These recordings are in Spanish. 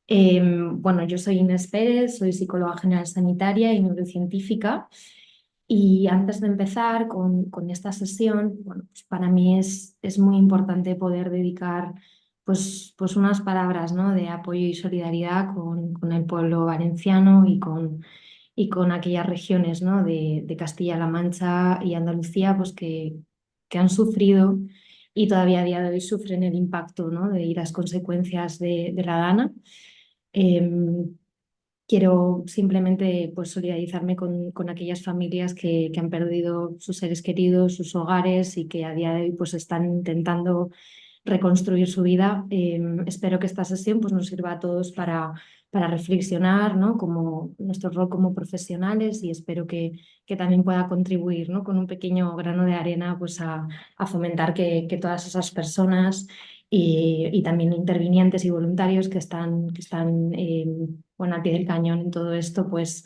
Bueno, yo soy Inés Pérez, soy psicóloga general sanitaria y neurocientífica. Y antes de empezar con esta sesión, bueno, pues para mí es muy importante poder dedicar pues unas palabras, ¿no?, de apoyo y solidaridad con el pueblo valenciano y con aquellas regiones, ¿no?, de Castilla-La Mancha y Andalucía pues que han sufrido y todavía a día de hoy sufren el impacto, ¿no?, y las consecuencias de la Dana. Em, Quiero simplemente pues, solidarizarme con aquellas familias que han perdido sus seres queridos, sus hogares y que a día de hoy pues, están intentando reconstruir su vida. Espero que esta sesión pues, nos sirva a todos para reflexionar, ¿no?, como nuestro rol como profesionales, y espero que también pueda contribuir, ¿no?, con un pequeño grano de arena pues, a fomentar que todas esas personas y también intervinientes y voluntarios que están bueno, al pie del cañón en todo esto, pues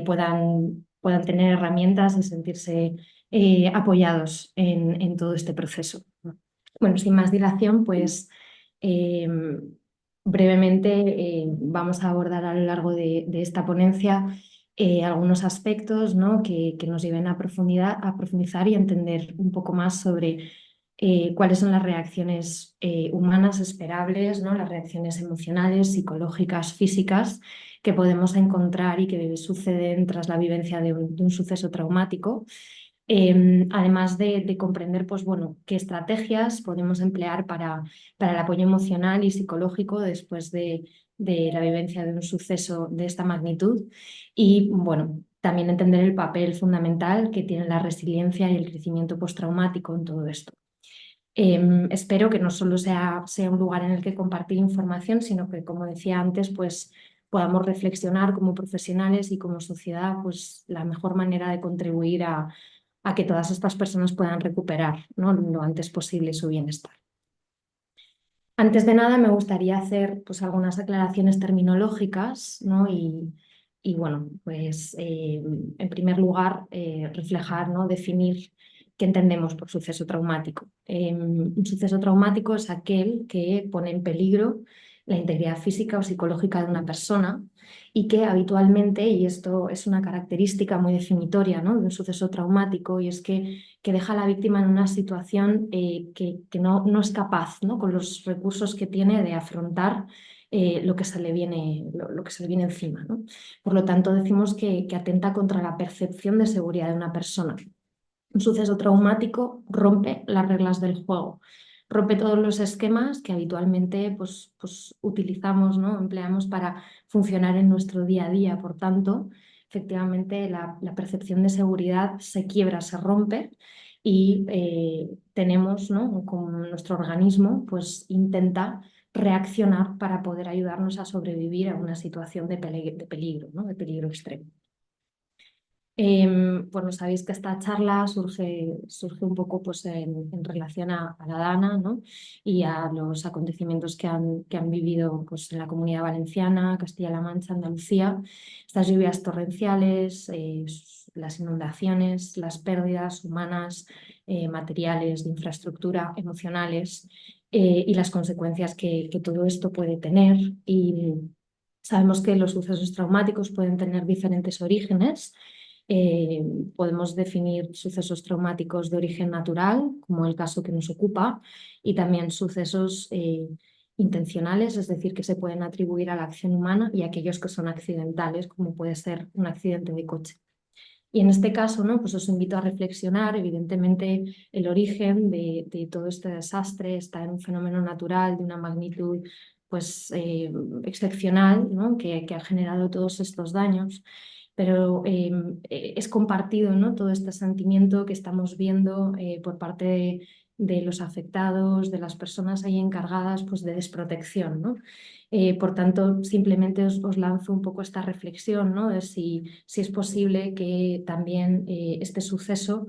puedan tener herramientas y sentirse apoyados en todo este proceso. Bueno, sin más dilación, pues eh, brevemente vamos a abordar a lo largo de esta ponencia algunos aspectos, ¿no?, que nos lleven a profundizar y a entender un poco más sobre cuáles son las reacciones humanas esperables, ¿no?, las reacciones emocionales, psicológicas, físicas que podemos encontrar y que suceden tras la vivencia de un suceso traumático. Además de comprender pues, bueno, qué estrategias podemos emplear para el apoyo emocional y psicológico después de la vivencia de un suceso de esta magnitud, y bueno, también entender el papel fundamental que tiene la resiliencia y el crecimiento postraumático en todo esto. Espero que no solo sea un lugar en el que compartir información, sino que, como decía antes, pues podamos reflexionar como profesionales y como sociedad pues, la mejor manera de contribuir a que todas estas personas puedan recuperar, ¿no?, lo antes posible su bienestar. Antes de nada, me gustaría hacer pues, algunas aclaraciones terminológicas, ¿no? Y bueno, pues en primer lugar, reflejar, ¿no?, definir qué entendemos por suceso traumático. Un suceso traumático es aquel que pone en peligro la integridad física o psicológica de una persona y que habitualmente, y esto es una característica muy definitoria, ¿no?, de un suceso traumático, y es que deja a la víctima en una situación que no es capaz, ¿no?, con los recursos que tiene, de afrontar lo que se le viene encima, ¿no? Por lo tanto, decimos que atenta contra la percepción de seguridad de una persona. Un suceso traumático rompe las reglas del juego, rompe todos los esquemas que habitualmente pues utilizamos, ¿no?, empleamos para funcionar en nuestro día a día. Por tanto, efectivamente, la percepción de seguridad se quiebra, se rompe, y tenemos, ¿no?, como nuestro organismo pues intenta reaccionar para poder ayudarnos a sobrevivir a una situación de peligro, ¿no?, de peligro extremo. Bueno, sabéis que esta charla surge un poco pues, en relación a la Dana, ¿no?, y a los acontecimientos que han vivido pues, en la Comunidad Valenciana, Castilla-La Mancha, Andalucía, estas lluvias torrenciales, las inundaciones, las pérdidas humanas, materiales, de infraestructura, emocionales, y las consecuencias que todo esto puede tener. Y sabemos que los sucesos traumáticos pueden tener diferentes orígenes. Eh, Podemos definir sucesos traumáticos de origen natural, como el caso que nos ocupa, y también sucesos intencionales, es decir, que se pueden atribuir a la acción humana, y aquellos que son accidentales, como puede ser un accidente de coche. Y en este caso, ¿no?, pues os invito a reflexionar. Evidentemente, el origen de todo este desastre está en un fenómeno natural de una magnitud pues, excepcional, ¿no?, que ha generado todos estos daños, pero es compartido, ¿no?, todo este sentimiento que estamos viendo por parte de los afectados, de las personas ahí encargadas pues, de desprotección, ¿no? Por tanto, simplemente os lanzo un poco esta reflexión, ¿no?, de si es posible que también este suceso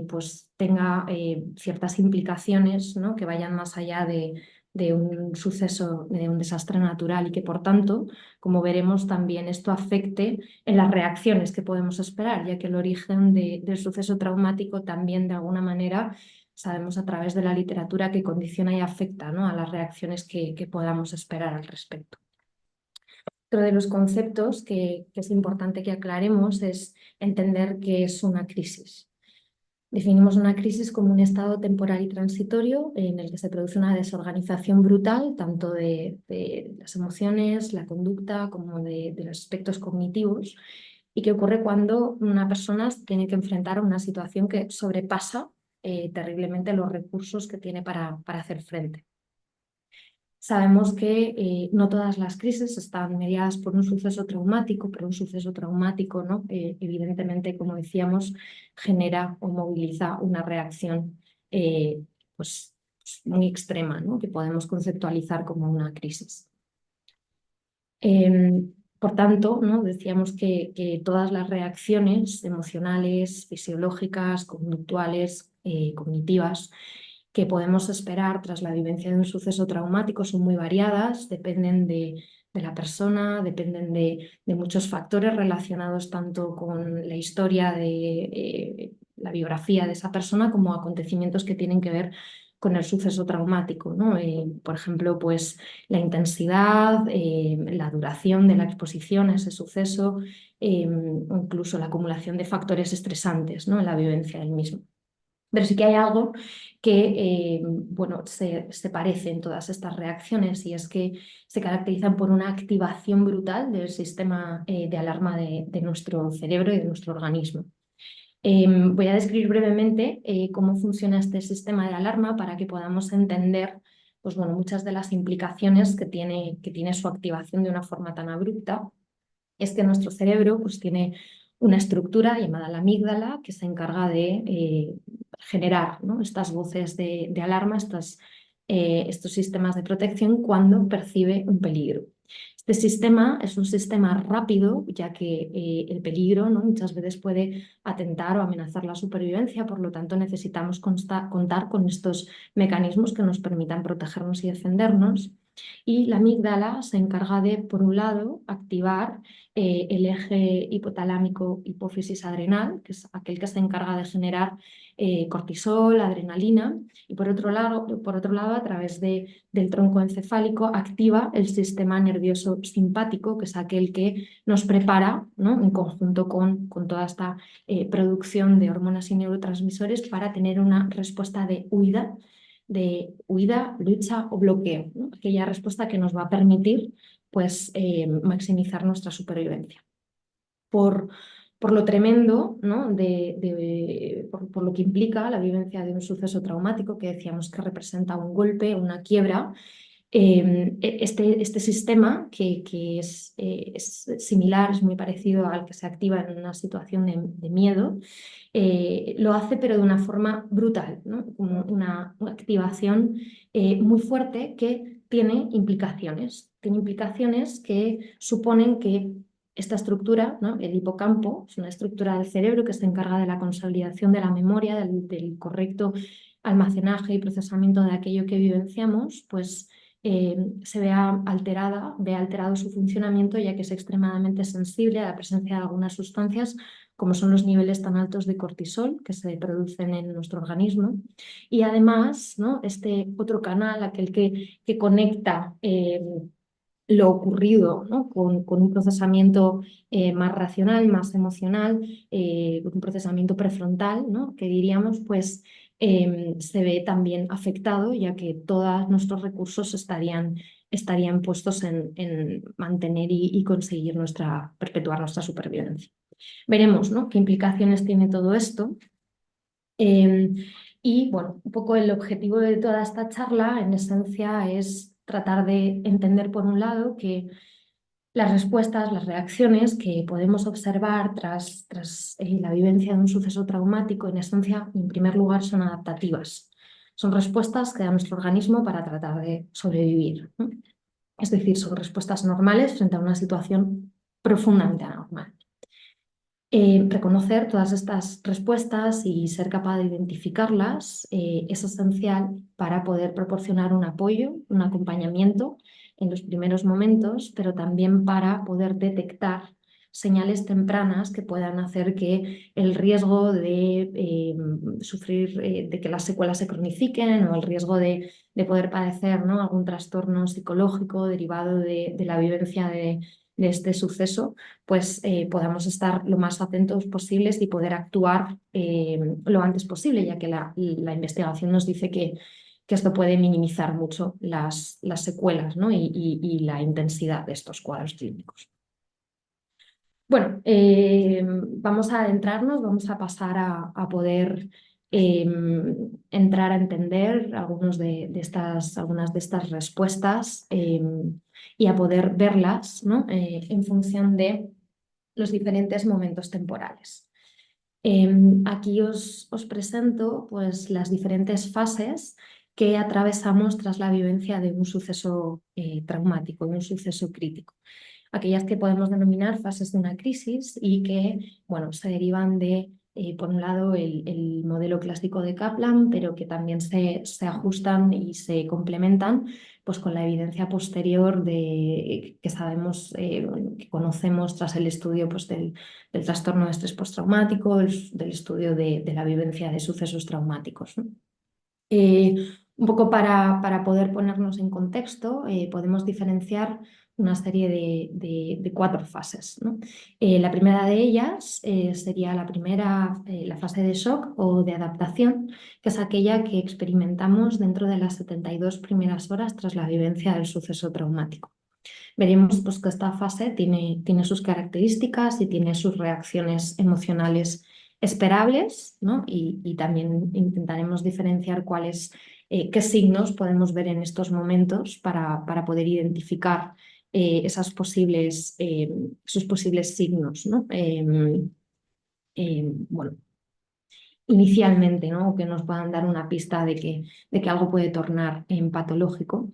pues tenga ciertas implicaciones, ¿no?, que vayan más allá de un suceso, de un desastre natural, y que por tanto, como veremos, también esto afecte en las reacciones que podemos esperar, ya que el origen del suceso traumático también de alguna manera sabemos a través de la literatura que condiciona y afecta, ¿no?, a las reacciones que podamos esperar al respecto. Otro de los conceptos que es importante que aclaremos es entender qué es una crisis. Definimos una crisis como un estado temporal y transitorio en el que se produce una desorganización brutal, tanto de las emociones, la conducta, como de los aspectos cognitivos, y que ocurre cuando una persona tiene que enfrentar una situación que sobrepasa terriblemente los recursos que tiene para hacer frente. Sabemos que no todas las crisis están mediadas por un suceso traumático, pero un suceso traumático, ¿no? Evidentemente, como decíamos, genera o moviliza una reacción pues, muy extrema, ¿no? Que podemos conceptualizar como una crisis. Por tanto, ¿no? Decíamos que todas las reacciones emocionales, fisiológicas, conductuales, cognitivas, que podemos esperar tras la vivencia de un suceso traumático son muy variadas, dependen de la persona, dependen de muchos factores relacionados tanto con la historia de la biografía de esa persona como acontecimientos que tienen que ver con el suceso traumático, ¿no? Por ejemplo, pues la intensidad, la duración de la exposición a ese suceso, incluso la acumulación de factores estresantes, ¿no? En la vivencia del mismo. Pero sí que hay algo que bueno, se parece en todas estas reacciones y es que se caracterizan por una activación brutal del sistema de alarma de nuestro cerebro y de nuestro organismo. Voy a describir brevemente cómo funciona este sistema de alarma para que podamos entender pues, bueno, muchas de las implicaciones que tiene su activación de una forma tan abrupta. Es que nuestro cerebro pues, tiene una estructura llamada la amígdala que se encarga de generar, ¿no? Estas voces de alarma, estos sistemas de protección cuando percibe un peligro. Este sistema es un sistema rápido, ya que el peligro, ¿no? Muchas veces puede atentar o amenazar la supervivencia, por lo tanto necesitamos contar con estos mecanismos que nos permitan protegernos y defendernos. Y la amígdala se encarga de, por un lado, activar el eje hipotalámico hipófisis adrenal, que es aquel que se encarga de generar cortisol, adrenalina, y por otro lado a través del tronco encefálico, activa el sistema nervioso simpático, que es aquel que nos prepara, ¿no? En conjunto con toda esta producción de hormonas y neurotransmisores para tener una respuesta de huida, lucha o bloqueo, ¿no? Aquella respuesta que nos va a permitir pues, maximizar nuestra supervivencia. Por lo tremendo, ¿no? Por lo que implica la vivencia de un suceso traumático que decíamos que representa un golpe, una quiebra, este sistema que es similar, es muy parecido al que se activa en una situación de miedo, lo hace pero de una forma brutal, ¿no? Como una activación muy fuerte que tiene implicaciones. Tiene implicaciones que suponen que esta estructura, ¿no? El hipocampo, es una estructura del cerebro que se encarga de la consolidación de la memoria, del correcto almacenaje y procesamiento de aquello que vivenciamos, pues se ve alterado su funcionamiento, ya que es extremadamente sensible a la presencia de algunas sustancias como son los niveles tan altos de cortisol que se producen en nuestro organismo. Y además, ¿no? Este otro canal, aquel que conecta lo ocurrido, ¿no? con un procesamiento más racional, más emocional, un procesamiento prefrontal, ¿no? Que diríamos, pues se ve también afectado, ya que todos nuestros recursos estarían puestos en mantener y conseguir perpetuar nuestra supervivencia. Veremos, ¿no? qué implicaciones tiene todo esto. Y bueno, un poco el objetivo de toda esta charla, en esencia, es tratar de entender, por un lado, que las respuestas, las reacciones que podemos observar tras la vivencia de un suceso traumático, en esencia, en primer lugar, son adaptativas. Son respuestas que da nuestro organismo para tratar de sobrevivir, ¿no? Es decir, son respuestas normales frente a una situación profundamente anormal. Reconocer todas estas respuestas y ser capaz de identificarlas es esencial para poder proporcionar un apoyo, un acompañamiento en los primeros momentos, pero también para poder detectar señales tempranas que puedan hacer que el riesgo de sufrir, de que las secuelas se cronifiquen o el riesgo de poder padecer, ¿no? algún trastorno psicológico derivado de la vivencia de este suceso, pues podamos estar lo más atentos posibles y poder actuar lo antes posible, ya que la investigación nos dice que esto puede minimizar mucho las secuelas, ¿no? y la intensidad de estos cuadros clínicos. Bueno, vamos a adentrarnos, vamos a pasar a poder entrar a entender algunas de estas respuestas y a poder verlas, ¿no? En función de los diferentes momentos temporales. Aquí os presento pues, las diferentes fases que atravesamos tras la vivencia de un suceso traumático, de un suceso crítico. Aquellas que podemos denominar fases de una crisis y que bueno, se derivan de, por un lado, el modelo clásico de Kaplan, pero que también se ajustan y se complementan pues, con la evidencia posterior que sabemos, que conocemos tras el estudio pues, del trastorno de estrés postraumático, del estudio de la vivencia de sucesos traumáticos, ¿no? Un poco para poder ponernos en contexto, podemos diferenciar una serie de 4 fases, ¿no? La primera de ellas sería la fase de shock o de adaptación, que es aquella que experimentamos dentro de las 72 primeras horas tras la vivencia del suceso traumático. Veremos pues, que esta fase tiene sus características y tiene sus reacciones emocionales esperables, ¿no? Y también intentaremos diferenciar qué signos podemos ver en estos momentos para poder identificar esos posibles signos, ¿no? Bueno, inicialmente, ¿no? O que nos puedan dar una pista de que algo puede tornar patológico.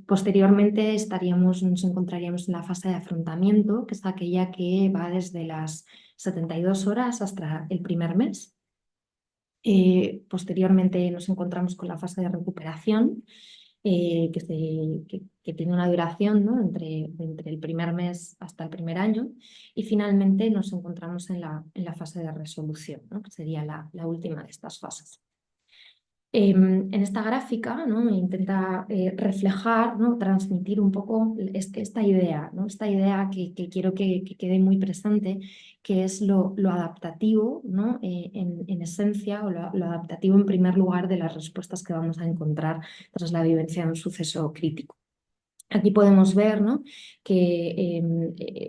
Posteriormente nos encontraríamos en la fase de afrontamiento, que es aquella que va desde las 72 horas hasta el primer mes. Posteriormente nos encontramos con la fase de recuperación, que tiene una duración, ¿no? entre el primer mes hasta el primer año, y finalmente nos encontramos en la fase de resolución, ¿no? Que sería la última de estas fases. En esta gráfica, ¿no? Intenta reflejar, ¿no? Transmitir un poco esta idea, ¿no? Esta idea que quiero que quede muy presente, que es lo adaptativo, ¿no? En esencia, o lo adaptativo en primer lugar de las respuestas que vamos a encontrar tras la vivencia de un suceso crítico. Aquí podemos ver, ¿no? que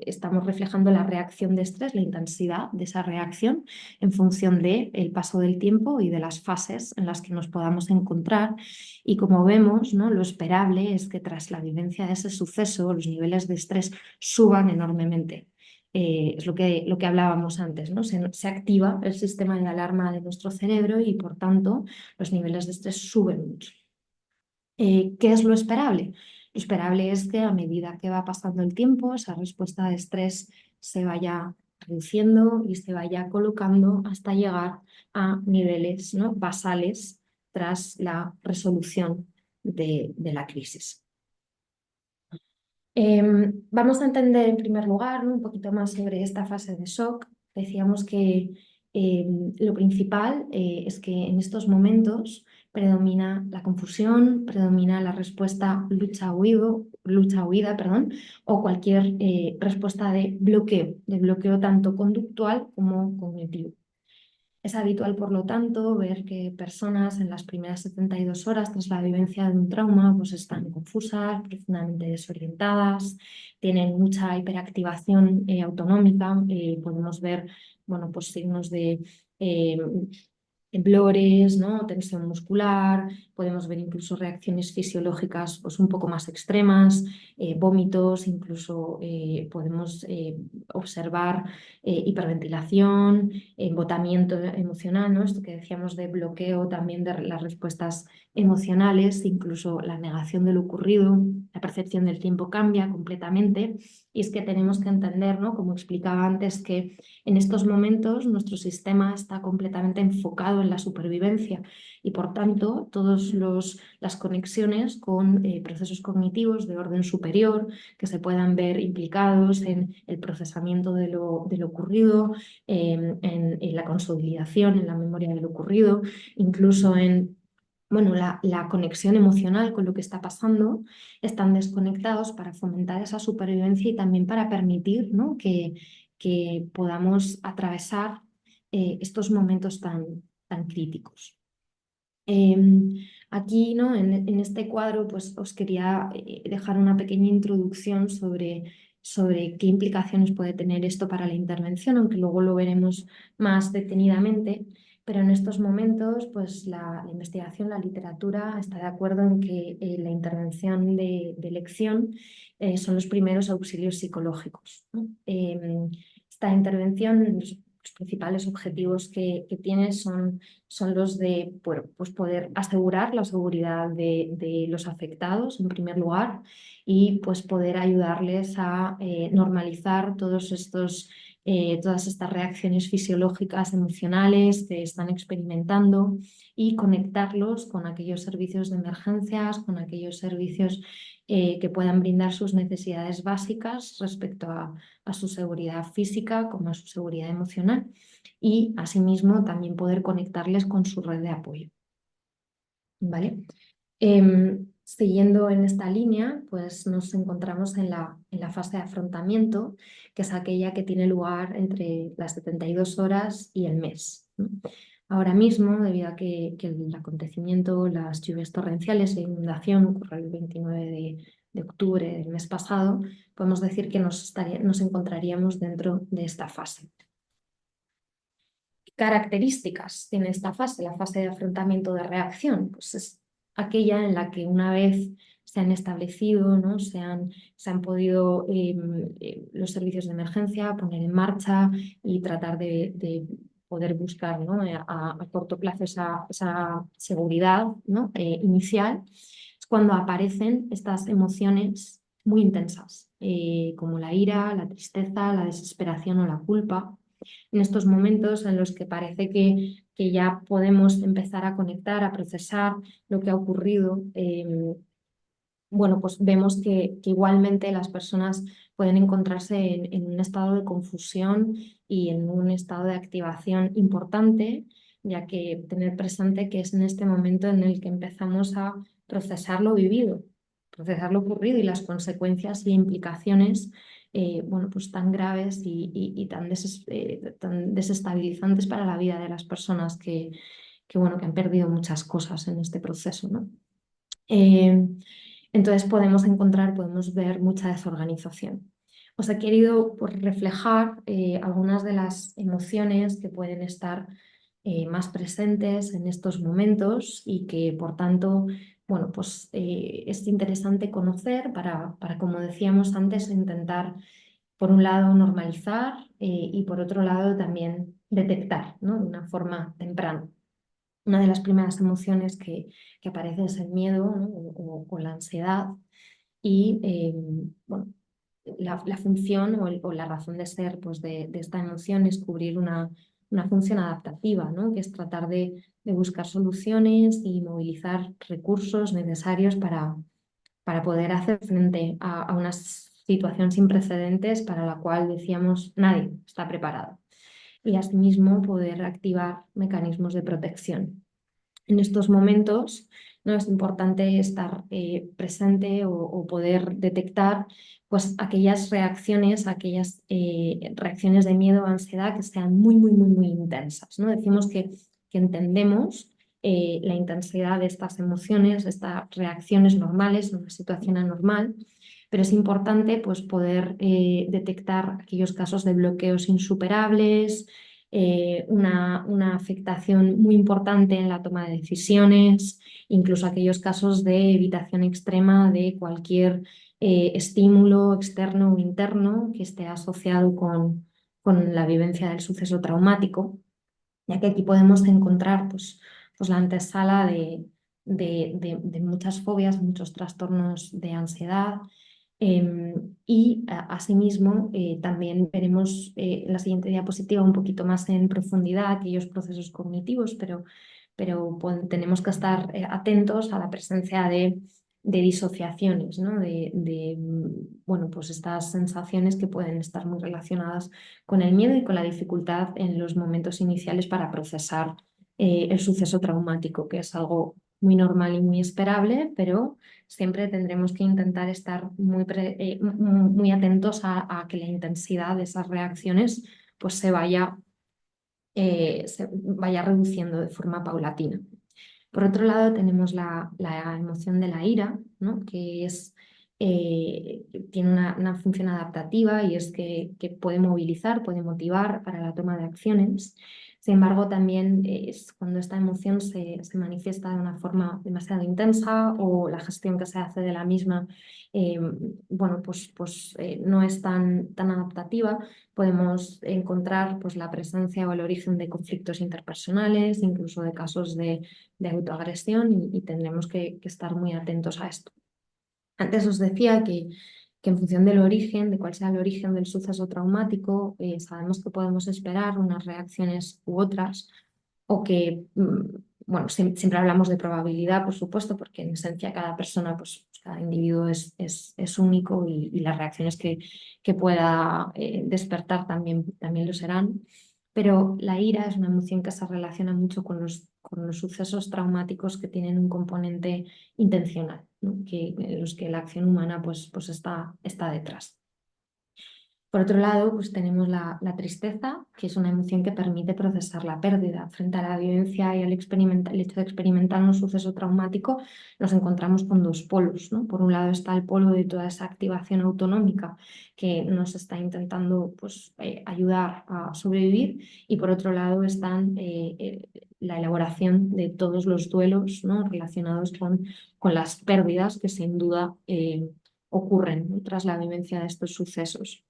estamos reflejando la reacción de estrés, la intensidad de esa reacción en función del paso del tiempo y de las fases en las que nos podamos encontrar. Y como vemos, ¿no? Lo esperable es que tras la vivencia de ese suceso los niveles de estrés suban enormemente. Es lo que hablábamos antes, ¿no? Se activa el sistema de alarma de nuestro cerebro y por tanto los niveles de estrés suben mucho. ¿Qué es lo esperable? Lo esperable es que a medida que va pasando el tiempo, esa respuesta de estrés se vaya reduciendo y se vaya colocando hasta llegar a niveles, ¿no? basales tras la resolución de la crisis. Vamos a entender en primer lugar, ¿no? un poquito más sobre esta fase de shock. Decíamos que lo principal es que en estos momentos predomina la confusión, predomina la respuesta lucha-huida, o cualquier respuesta de bloqueo tanto conductual como cognitivo. Es habitual, por lo tanto, ver que personas en las primeras 72 horas tras la vivencia de un trauma pues están confusas, profundamente desorientadas, tienen mucha hiperactivación autonómica. Podemos ver bueno, pues signos de temblores, ¿no? Tensión muscular, podemos ver incluso reacciones fisiológicas pues, un poco más extremas, vómitos, incluso podemos observar hiperventilación, embotamiento emocional, ¿no? Esto que decíamos de bloqueo también de las respuestas emocionales, incluso la negación de lo ocurrido, la percepción del tiempo cambia completamente. Y es que tenemos que entender, ¿no? Como explicaba antes, que en estos momentos nuestro sistema está completamente enfocado en la supervivencia y por tanto todas las conexiones con procesos cognitivos de orden superior que se puedan ver implicados en el procesamiento de lo ocurrido, en la consolidación, en la memoria de lo ocurrido, incluso en bueno, la conexión emocional con lo que está pasando, están desconectados para fomentar esa supervivencia y también para permitir, ¿no?, que podamos atravesar estos momentos tan críticos. Aquí, ¿no?, en este cuadro, pues os quería dejar una pequeña introducción sobre qué implicaciones puede tener esto para la intervención, aunque luego lo veremos más detenidamente. Pero en estos momentos, pues la investigación, la literatura está de acuerdo en que la intervención de elección son los primeros auxilios psicológicos, ¿no? Esta intervención, los principales objetivos que tiene son los de, bueno, pues poder asegurar la seguridad de los afectados en primer lugar y pues poder ayudarles a normalizar todas estas reacciones fisiológicas, emocionales que están experimentando y conectarlos con aquellos servicios de emergencias, con aquellos servicios que puedan brindar sus necesidades básicas respecto a su seguridad física como a su seguridad emocional y asimismo también poder conectarles con su red de apoyo. ¿Vale? Siguiendo en esta línea, pues nos encontramos en la fase de afrontamiento, que es aquella que tiene lugar entre las 72 horas y el mes, ¿no? Ahora mismo, debido a que el acontecimiento, las lluvias torrenciales e inundación ocurrió el 29 de octubre del mes pasado, podemos decir que nos encontraríamos dentro de esta fase. ¿Qué características tiene esta fase, la fase de afrontamiento de reacción? Pues es aquella en la que una vez se han establecido, ¿no?, se han podido los servicios de emergencia poner en marcha y tratar de poder buscar, ¿no?, a corto plazo esa seguridad, ¿no?, inicial, es cuando aparecen estas emociones muy intensas, como la ira, la tristeza, la desesperación o la culpa. En estos momentos en los que parece que ya podemos empezar a conectar, a procesar lo que ha ocurrido, bueno, pues vemos que igualmente las personas pueden encontrarse en un estado de confusión y en un estado de activación importante, ya que tener presente que es en este momento en el que empezamos a procesar lo vivido, procesar lo ocurrido y las consecuencias e implicaciones bueno, pues tan graves y tan desestabilizantes para la vida de las personas bueno, que han perdido muchas cosas en este proceso, ¿no? Entonces podemos ver mucha desorganización. Os he querido, pues, reflejar algunas de las emociones que pueden estar más presentes en estos momentos y que, por tanto, bueno, pues, es interesante conocer para, como decíamos antes, intentar, por un lado, normalizar y, por otro lado, también detectar, ¿no?, de una forma temprana. Una de las primeras emociones que aparece es el miedo, ¿no?, o la ansiedad y bueno, la función o la razón de ser, pues, de esta emoción es cubrir una función adaptativa, ¿no?, que es tratar de buscar soluciones y movilizar recursos necesarios para poder hacer frente a una situación sin precedentes para la cual decíamos nadie está preparado y asimismo poder activar mecanismos de protección. En estos momentos, ¿no?, es importante estar presente o poder detectar, pues, aquellas reacciones de miedo o ansiedad que sean muy, muy, muy, muy intensas, ¿no? Decimos que entendemos la intensidad de estas emociones, de estas reacciones normales en una situación anormal, pero es importante, pues, poder detectar aquellos casos de bloqueos insuperables, una afectación muy importante en la toma de decisiones, incluso aquellos casos de evitación extrema de cualquier estímulo externo o interno que esté asociado con la vivencia del suceso traumático, ya que aquí podemos encontrar, pues la antesala de muchas fobias, muchos trastornos de ansiedad. Y asimismo también veremos en la siguiente diapositiva un poquito más en profundidad aquellos procesos cognitivos, pero tenemos que estar atentos a la presencia de disociaciones, ¿no?, bueno, pues estas sensaciones que pueden estar muy relacionadas con el miedo y con la dificultad en los momentos iniciales para procesar el suceso traumático, que es algo muy normal y muy esperable, pero siempre tendremos que intentar estar muy atentos a que la intensidad de esas reacciones pues se vaya reduciendo de forma paulatina. Por otro lado, tenemos la emoción de la ira, ¿no? Que tiene una función adaptativa y es que puede movilizar, puede motivar para la toma de acciones. Sin embargo, también es cuando esta emoción se manifiesta de una forma demasiado intensa o la gestión que se hace de la misma bueno, no es tan adaptativa. Podemos encontrar pues, la presencia o el origen de conflictos interpersonales, incluso de casos de autoagresión y tendremos que estar muy atentos a esto. Antes os decía que en función del origen, de cuál sea el origen del suceso traumático, sabemos que podemos esperar unas reacciones u otras o que, bueno, siempre hablamos de probabilidad, por supuesto, porque en esencia cada persona, pues cada individuo es único y las reacciones que pueda despertar también lo serán. Pero la ira es una emoción que se relaciona mucho con los sucesos traumáticos que tienen un componente intencional, ¿no? En los que la acción humana pues está detrás. Por otro lado, pues tenemos la tristeza, que es una emoción que permite procesar la pérdida. Frente a la violencia y el hecho de experimentar un suceso traumático, nos encontramos con dos polos, ¿no? Por un lado está el polo de toda esa activación autonómica que nos está intentando pues, ayudar a sobrevivir y por otro lado están la elaboración de todos los duelos, ¿no? Relacionados con las pérdidas que sin duda ocurren, ¿no? Tras la vivencia de estos sucesos.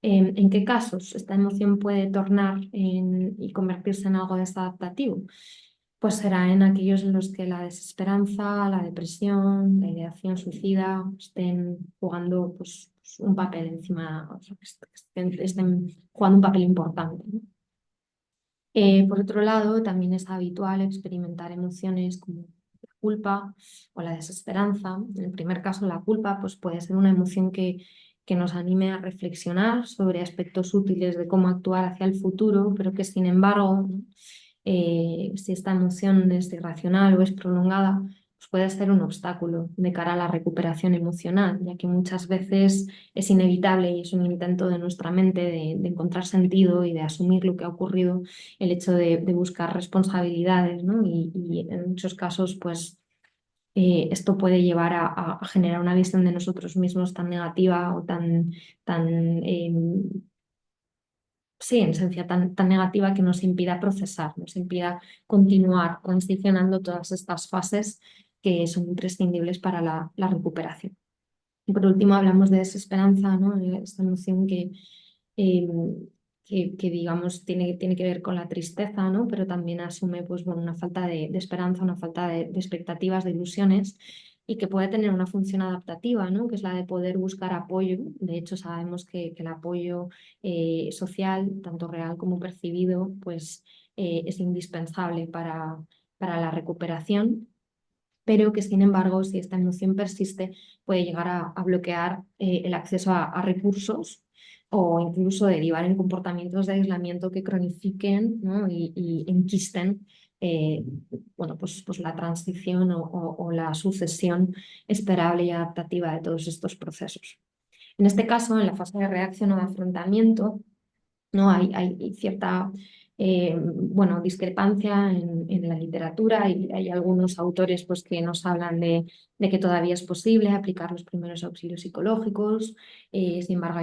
¿En qué casos esta emoción puede tornar y convertirse en algo desadaptativo? Pues será en aquellos en los que la desesperanza, la depresión, la ideación suicida estén jugando pues, un papel encima, o sea, que estén jugando un papel importante, ¿no? Por otro lado, también es habitual experimentar emociones como la culpa o la desesperanza. En el primer caso, la culpa pues, puede ser una emoción que nos anime a reflexionar sobre aspectos útiles de cómo actuar hacia el futuro, pero que sin embargo, ¿no? Si esta emoción es irracional o es prolongada, pues puede ser un obstáculo de cara a la recuperación emocional, ya que muchas veces es inevitable y es un intento de nuestra mente de encontrar sentido y de asumir lo que ha ocurrido el hecho de buscar responsabilidades, ¿no? Y en muchos casos, pues esto puede llevar a generar una visión de nosotros mismos tan negativa o sí, en esencia, tan negativa que nos impida procesar, nos impida continuar transicionando todas estas fases que son imprescindibles para la recuperación. Y por último hablamos de desesperanza, ¿no? Esta emoción eh, digamos tiene que ver con la tristeza, ¿no? Pero también asume pues, bueno, una falta de esperanza, una falta de expectativas, de ilusiones y que puede tener una función adaptativa, ¿no? Que es la de poder buscar apoyo. De hecho, sabemos que el apoyo social, tanto real como percibido, pues, es indispensable para la recuperación, pero que sin embargo, si esta emoción persiste, puede llegar a bloquear el acceso a recursos o incluso derivar en comportamientos de aislamiento que cronifiquen, ¿no? y enquisten eh, bueno, pues la transición o la sucesión esperable y adaptativa de todos estos procesos. En este caso, en la fase de reacción o de afrontamiento, ¿no? Hay cierta bueno, discrepancia en la literatura y hay algunos autores pues, que nos hablan de que todavía es posible aplicar los primeros auxilios psicológicos. Sin embargo,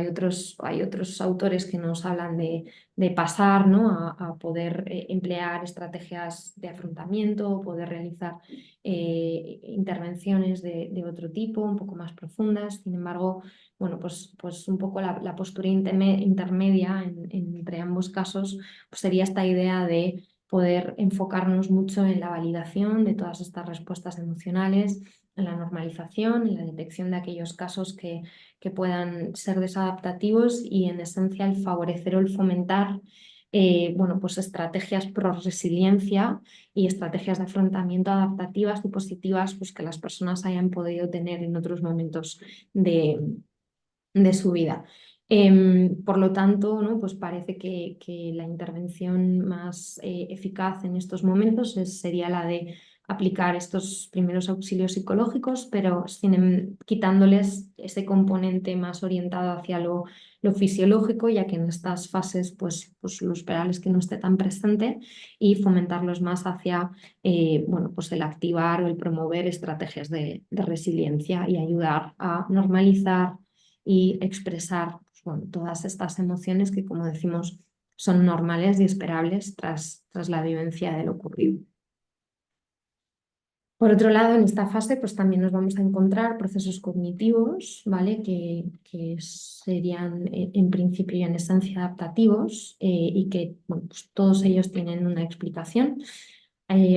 hay otros autores que nos hablan de pasar, ¿no? a poder emplear estrategias de afrontamiento, poder realizar intervenciones de otro tipo, un poco más profundas. Sin embargo, bueno, pues un poco la postura intermedia entre ambos casos pues sería esta idea de poder enfocarnos mucho en la validación de todas estas respuestas emocionales, en la normalización, en la detección de aquellos casos que puedan ser desadaptativos y en esencia el favorecer o el fomentar bueno, pues estrategias pro resiliencia y estrategias de afrontamiento adaptativas y positivas pues que las personas hayan podido tener en otros momentos de su vida. Por lo tanto, ¿no? Pues parece que la intervención más eficaz en estos momentos sería la de aplicar estos primeros auxilios psicológicos, pero quitándoles ese componente más orientado hacia lo fisiológico, ya que en estas fases pues lo esperable es que no esté tan presente, y fomentarlos más hacia bueno, pues el activar o el promover estrategias de resiliencia y ayudar a normalizar y expresar pues, bueno, todas estas emociones que, como decimos, son normales y esperables tras la vivencia de lo ocurrido. Por otro lado, en esta fase pues también nos vamos a encontrar procesos cognitivos, ¿vale? Que serían en principio y en esencia adaptativos y que bueno, pues todos ellos tienen una explicación,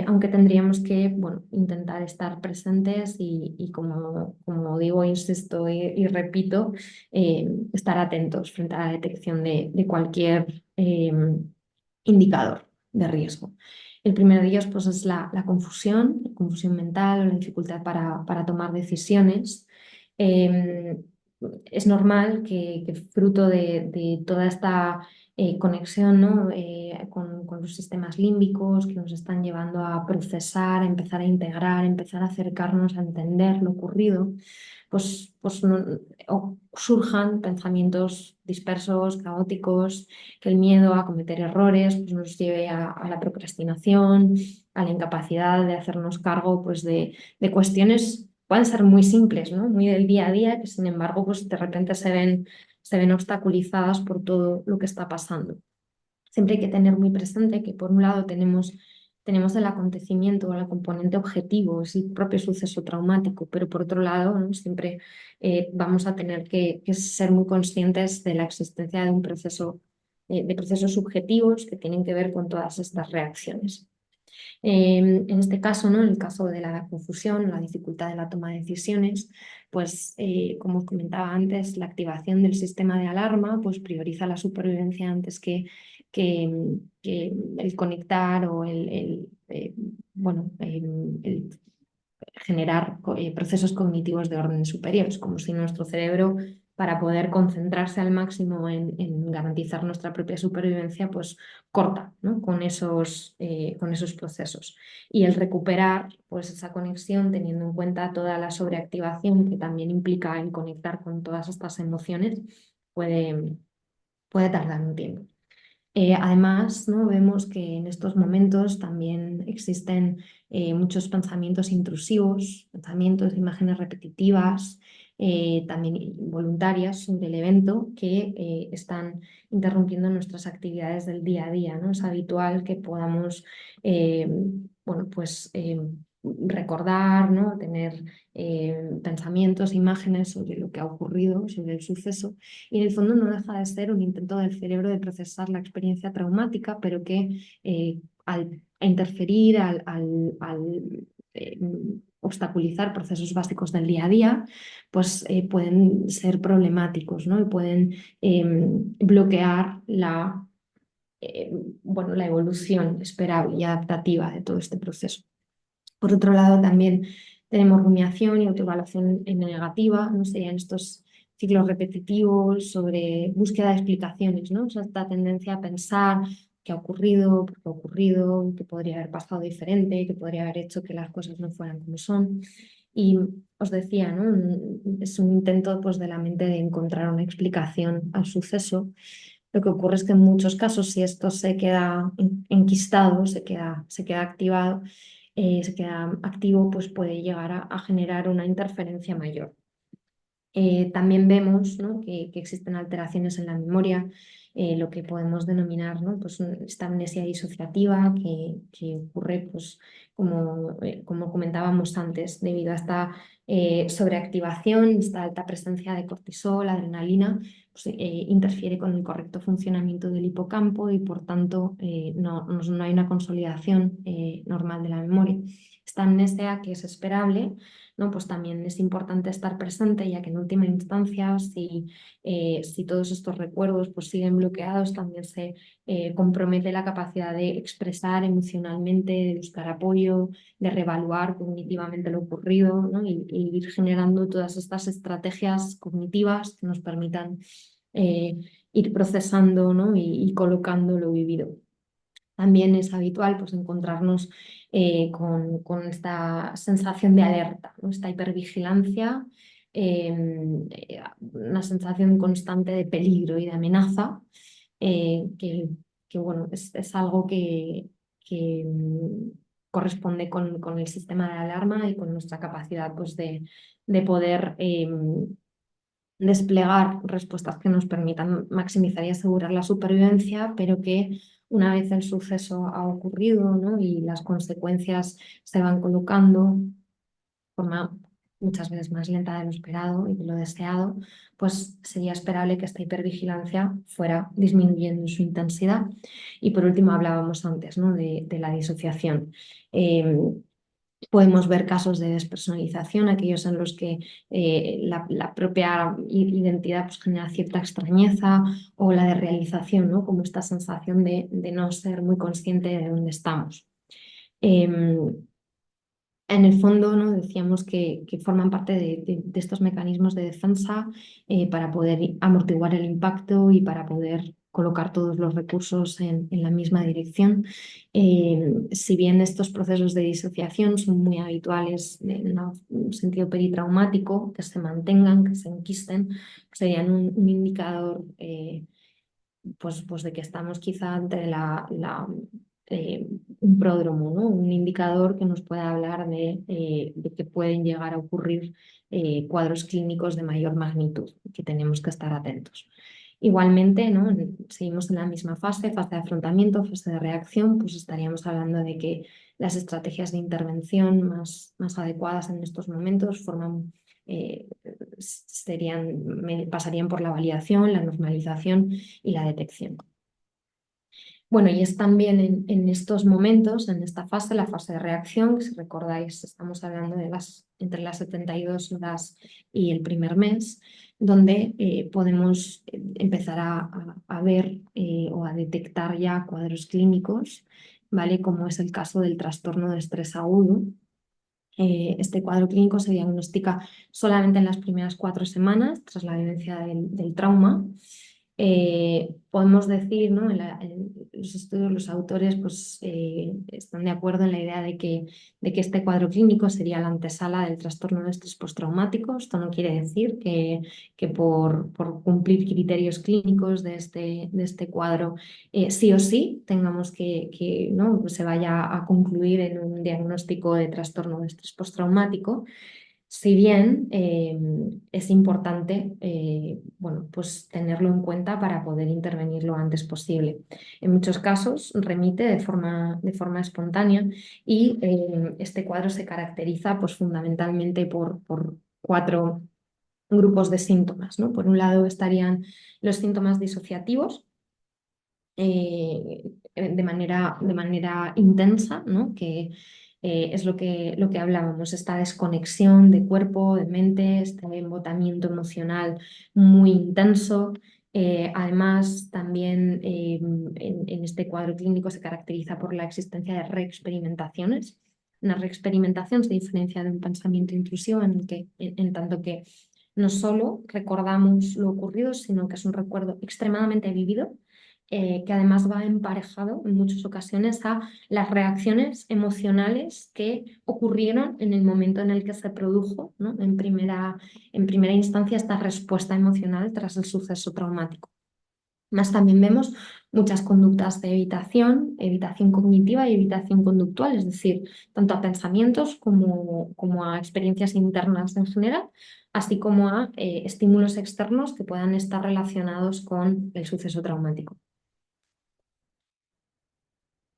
aunque tendríamos que bueno, intentar estar presentes y como digo, insisto y repito, estar atentos frente a la detección de cualquier indicador de riesgo. El primero de ellos pues, es la confusión mental o la dificultad para tomar decisiones. Eh, es normal que fruto de toda esta conexión, ¿no? Con los sistemas límbicos que nos están llevando a procesar, a empezar a integrar, a empezar a acercarnos a entender lo ocurrido, surjan pensamientos dispersos, caóticos, que el miedo a cometer errores pues, nos lleve a la procrastinación, a la incapacidad de hacernos cargo pues, de cuestiones pueden ser muy simples, ¿no? Muy del día a día, que sin embargo pues, de repente se ven obstaculizadas por todo lo que está pasando. Siempre hay que tener muy presente que por un lado tenemos el acontecimiento o el componente objetivo, es el propio suceso traumático, pero por otro lado, ¿no? Siempre vamos a tener que ser muy conscientes de la existencia de un proceso, de procesos subjetivos que tienen que ver con todas estas reacciones. En este caso, ¿no? En el caso de la confusión, la dificultad de la toma de decisiones, pues como os comentaba antes, la activación del sistema de alarma pues, prioriza la supervivencia antes que el conectar o bueno, el generar procesos cognitivos de orden superiores, como si nuestro cerebro, para poder concentrarse al máximo en garantizar nuestra propia supervivencia, pues corta, ¿no? Con esos procesos. Y el recuperar pues, esa conexión, teniendo en cuenta toda la sobreactivación que también implica el conectar con todas estas emociones, puede tardar un tiempo. Además, ¿no? Vemos que en estos momentos también existen muchos pensamientos intrusivos, pensamientos, imágenes repetitivas, también voluntarias sobre el evento que están interrumpiendo nuestras actividades del día a día, ¿no? Es habitual que podamos eh, bueno, pues, recordar, ¿no? Tener pensamientos, imágenes sobre lo que ha ocurrido, sobre el suceso, y en el fondo no deja de ser un intento del cerebro de procesar la experiencia traumática, pero que al interferir, al obstaculizar procesos básicos del día a día, pues pueden ser problemáticos, ¿no? Y pueden bloquear eh, bueno, la evolución esperable y adaptativa de todo este proceso. Por otro lado, también tenemos rumiación y autoevaluación en negativa, ¿no? Serían estos ciclos repetitivos sobre búsqueda de explicaciones, ¿no? O sea, esta tendencia a pensar qué ha ocurrido, por qué ha ocurrido, qué podría haber pasado diferente, qué podría haber hecho que las cosas no fueran como son. Y os decía, ¿no? Es un intento pues, de la mente de encontrar una explicación al suceso. Lo que ocurre es que en muchos casos, si esto se queda enquistado, se queda activado, se queda activo, pues puede llegar a generar una interferencia mayor. También vemos, ¿no? que existen alteraciones en la memoria, lo que podemos denominar, ¿no? Pues esta amnesia disociativa que ocurre, pues, como comentábamos antes, debido a esta sobreactivación, esta alta presencia de cortisol, adrenalina, pues, interfiere con el correcto funcionamiento del hipocampo y por tanto no hay una consolidación normal de la memoria. Esta amnesia, que es esperable, ¿no? Pues también es importante estar presente, ya que en última instancia, si todos estos recuerdos pues, siguen bloqueados, también se compromete la capacidad de expresar emocionalmente, de buscar apoyo, de reevaluar cognitivamente lo ocurrido, ¿no? Y ir generando todas estas estrategias cognitivas que nos permitan ir procesando, ¿no? y colocando lo vivido. También es habitual pues, encontrarnos con esta sensación de alerta, ¿no? Esta hipervigilancia, una sensación constante de peligro y de amenaza, que, bueno, es algo que corresponde con el sistema de alarma y con nuestra capacidad pues, de poder desplegar respuestas que nos permitan maximizar y asegurar la supervivencia, pero que una vez el suceso ha ocurrido, ¿no? Y las consecuencias se van colocando de forma muchas veces más lenta de lo esperado y de lo deseado, pues sería esperable que esta hipervigilancia fuera disminuyendo en su intensidad. Y por último, hablábamos antes, ¿no? de la disociación. Podemos ver casos de despersonalización, aquellos en los que la propia identidad pues, genera cierta extrañeza, o la de realización, ¿no? Como esta sensación de no ser muy consciente de dónde estamos. En el fondo, ¿no? Decíamos que forman parte de estos mecanismos de defensa para poder amortiguar el impacto y para poder colocar todos los recursos en la misma dirección. Si bien estos procesos de disociación son muy habituales en un sentido peritraumático, que se mantengan, que se enquisten, serían un indicador pues de que estamos quizá ante un pródromo, ¿no? Un indicador que nos puede hablar de que pueden llegar a ocurrir cuadros clínicos de mayor magnitud, que tenemos que estar atentos. Igualmente, ¿no? Seguimos en la misma fase de afrontamiento, fase de reacción, pues estaríamos hablando de que las estrategias de intervención más adecuadas en estos momentos eh, pasarían por la validación, la normalización y la detección. Bueno, y es también en estos momentos, en esta fase, la fase de reacción, que si recordáis estamos hablando de entre las 72 horas y el primer mes, donde podemos empezar a ver o a detectar ya cuadros clínicos, ¿vale? Como es el caso del trastorno de estrés agudo. Este cuadro clínico se diagnostica solamente en las primeras 4 semanas tras la vivencia del trauma. Podemos decir, ¿no? En los estudios, los autores pues, están de acuerdo en la idea de que este cuadro clínico sería la antesala del trastorno de estrés postraumático. Esto no quiere decir que por cumplir criterios clínicos de este cuadro sí o sí tengamos que ¿no? se vaya a concluir en un diagnóstico de trastorno de estrés postraumático. Si bien es importante bueno, pues tenerlo en cuenta para poder intervenir lo antes posible. En muchos casos remite de forma espontánea y este cuadro se caracteriza pues, fundamentalmente por 4 grupos de síntomas, ¿no? Por un lado estarían los síntomas disociativos, de manera intensa, ¿no? Que es lo que hablábamos, esta desconexión de cuerpo, de mente, este embotamiento emocional muy intenso. Además, también en este cuadro clínico se caracteriza por la existencia de reexperimentaciones. Una reexperimentación se diferencia de un pensamiento intrusivo en tanto que no solo recordamos lo ocurrido, sino que es un recuerdo extremadamente vivido, que además va emparejado en muchas ocasiones a las reacciones emocionales que ocurrieron en el momento en el que se produjo, ¿no? en primera instancia, esta respuesta emocional tras el suceso traumático. Más también vemos muchas conductas de evitación cognitiva y evitación conductual, es decir, tanto a pensamientos como a experiencias internas en general, así como a estímulos externos que puedan estar relacionados con el suceso traumático.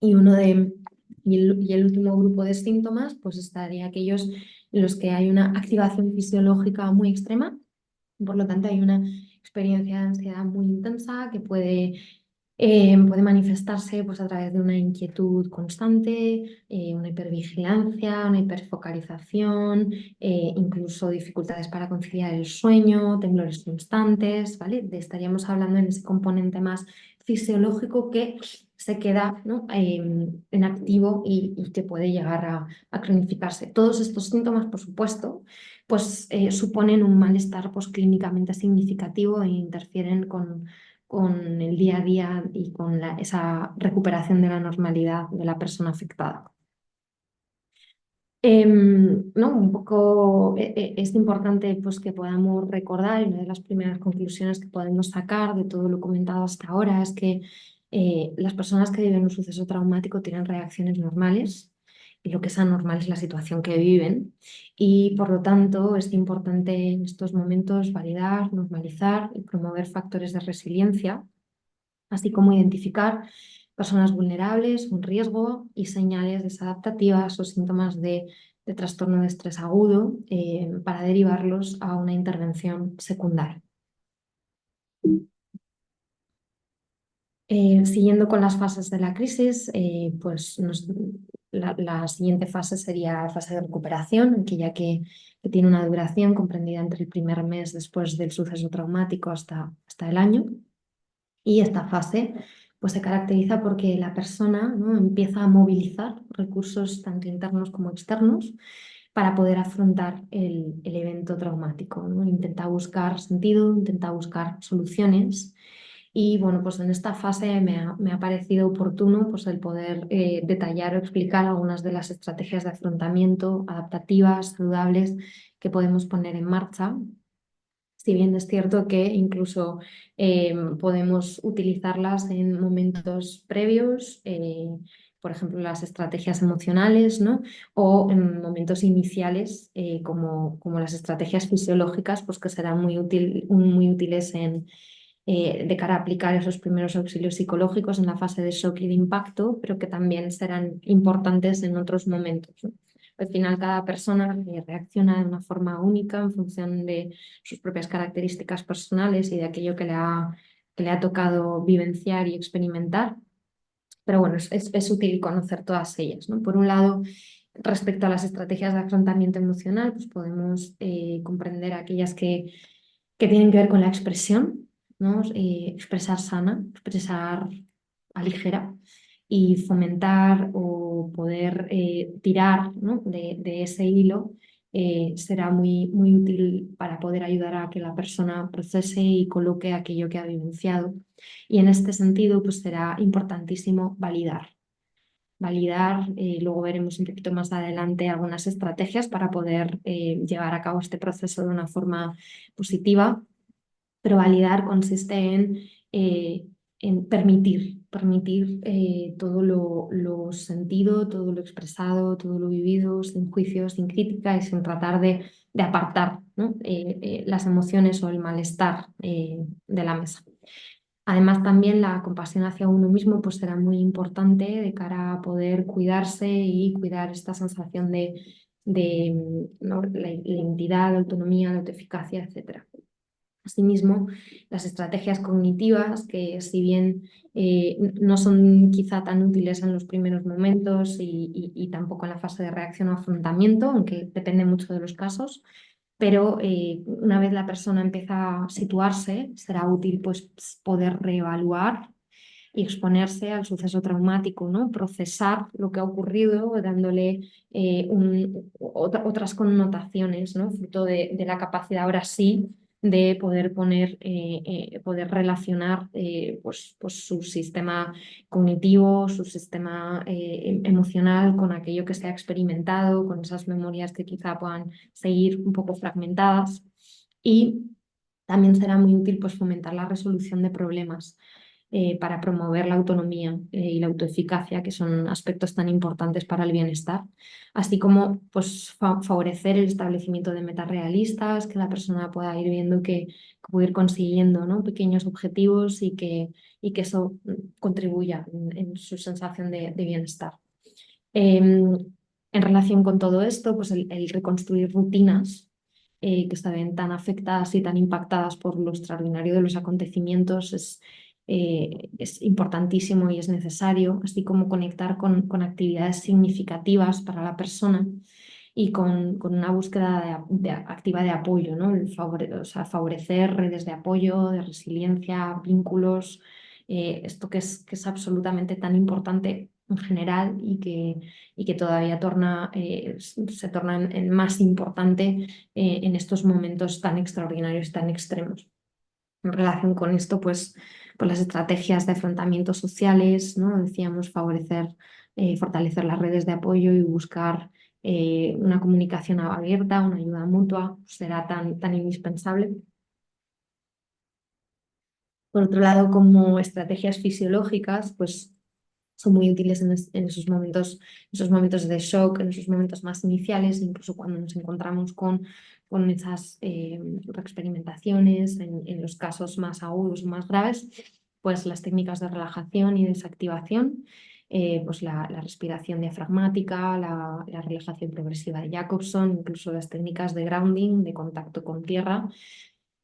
Y el último grupo de síntomas, pues estaría aquellos en los que hay una activación fisiológica muy extrema, por lo tanto hay una experiencia de ansiedad muy intensa que puede manifestarse pues, a través de una inquietud constante, una hipervigilancia, una hiperfocalización, incluso dificultades para conciliar el sueño, temblores constantes, ¿vale? Estaríamos hablando en ese componente más fisiológico que se queda, ¿no? en activo y que puede llegar a cronificarse. Todos estos síntomas, por supuesto, pues suponen un malestar pues, clínicamente significativo e interfieren con el día a día y con esa recuperación de la normalidad de la persona afectada. ¿No? Un poco es importante pues, que podamos recordar, y una de las primeras conclusiones que podemos sacar de todo lo comentado hasta ahora es que las personas que viven un suceso traumático tienen reacciones normales y lo que es anormal es la situación que viven, y por lo tanto es importante en estos momentos validar, normalizar y promover factores de resiliencia, así como identificar personas vulnerables, un riesgo y señales desadaptativas o síntomas de trastorno de estrés agudo para derivarlos a una intervención secundaria. Siguiendo con las fases de la crisis, pues la siguiente fase sería la fase de recuperación, aquella que tiene una duración comprendida entre el primer mes después del suceso traumático hasta el año. Y esta fase pues, se caracteriza porque la persona, ¿no?, empieza a movilizar recursos tanto internos como externos para poder afrontar el evento traumático, ¿no? Intenta buscar sentido, intenta buscar soluciones. Y bueno, pues en esta fase me ha parecido oportuno pues, el poder detallar o explicar algunas de las estrategias de afrontamiento adaptativas, saludables, que podemos poner en marcha. Si bien es cierto que incluso podemos utilizarlas en momentos previos, por ejemplo, las estrategias emocionales, ¿no? O en momentos iniciales, como las estrategias fisiológicas, pues que serán muy útiles de cara a aplicar esos primeros auxilios psicológicos en la fase de shock y de impacto, pero que también serán importantes en otros momentos, ¿no? Al final, cada persona reacciona de una forma única en función de sus propias características personales y de aquello que le ha tocado vivenciar y experimentar. Pero bueno, es útil conocer todas ellas, ¿no? Por un lado, respecto a las estrategias de afrontamiento emocional, pues podemos comprender aquellas que tienen que ver con la expresión, ¿no? Expresar sana, expresar aligera y fomentar o poder tirar, ¿no?, de ese hilo será muy útil para poder ayudar a que la persona procese y coloque aquello que ha vivenciado. Y en este sentido, pues será importantísimo validar. Validar, luego veremos un poquito más adelante algunas estrategias para poder llevar a cabo este proceso de una forma positiva, pero validar consiste en permitir todo lo sentido, todo lo expresado, todo lo vivido, sin juicios, sin crítica y sin tratar de apartar, ¿no?, las emociones o el malestar de la mesa. Además, también la compasión hacia uno mismo pues, será muy importante de cara a poder cuidarse y cuidar esta sensación ¿no?, la identidad, la autonomía, la autoeficacia, etc. Asimismo, las estrategias cognitivas, que si bien no son quizá tan útiles en los primeros momentos y tampoco en la fase de reacción o afrontamiento, aunque depende mucho de los casos, pero una vez la persona empieza a situarse, será útil pues, poder reevaluar y exponerse al suceso traumático, ¿no? Procesar lo que ha ocurrido, dándole otras connotaciones, ¿no?, fruto de la capacidad ahora sí de poder poder relacionar pues su sistema cognitivo, su sistema emocional con aquello que se ha experimentado, con esas memorias que quizá puedan seguir un poco fragmentadas. Y también será muy útil pues, fomentar la resolución de problemas para promover la autonomía y la autoeficacia, que son aspectos tan importantes para el bienestar, así como pues, favorecer el establecimiento de metas realistas, que la persona pueda ir viendo que puede ir consiguiendo, ¿no?, pequeños objetivos y que eso contribuya en su sensación de bienestar. En relación con todo esto, pues el reconstruir rutinas que están tan afectadas y tan impactadas por lo extraordinario de los acontecimientos es importantísimo y es necesario, así como conectar con actividades significativas para la persona y con una búsqueda activa de apoyo, ¿no? O sea, favorecer redes de apoyo, de resiliencia, vínculos, esto que es absolutamente tan importante en general y que todavía se torna en más importante en estos momentos tan extraordinarios, tan extremos. En relación con esto, pues pues las estrategias de afrontamiento sociales, ¿no? Decíamos fortalecer las redes de apoyo y buscar una comunicación abierta, una ayuda mutua, será tan indispensable. Por otro lado, como estrategias fisiológicas, pues son muy útiles en esos momentos de shock, en esos momentos más iniciales, incluso cuando nos encontramos con esas reexperimentaciones, en los casos más agudos o más graves, pues las técnicas de relajación y desactivación, pues la respiración diafragmática, la relajación progresiva de Jacobson, incluso las técnicas de grounding, de contacto con tierra,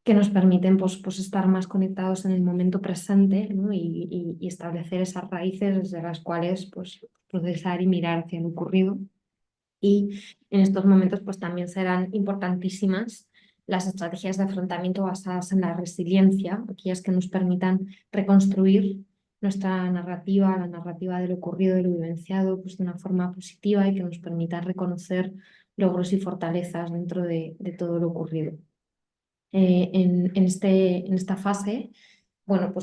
que nos permiten pues estar más conectados en el momento presente, ¿no? y establecer esas raíces desde las cuales pues, procesar y mirar hacia lo ocurrido. Y en estos momentos pues, también serán importantísimas las estrategias de afrontamiento basadas en la resiliencia, aquellas que nos permitan reconstruir nuestra narrativa, la narrativa de lo ocurrido, de lo vivenciado, pues, de una forma positiva y que nos permita reconocer logros y fortalezas dentro de todo lo ocurrido. En esta fase, bueno,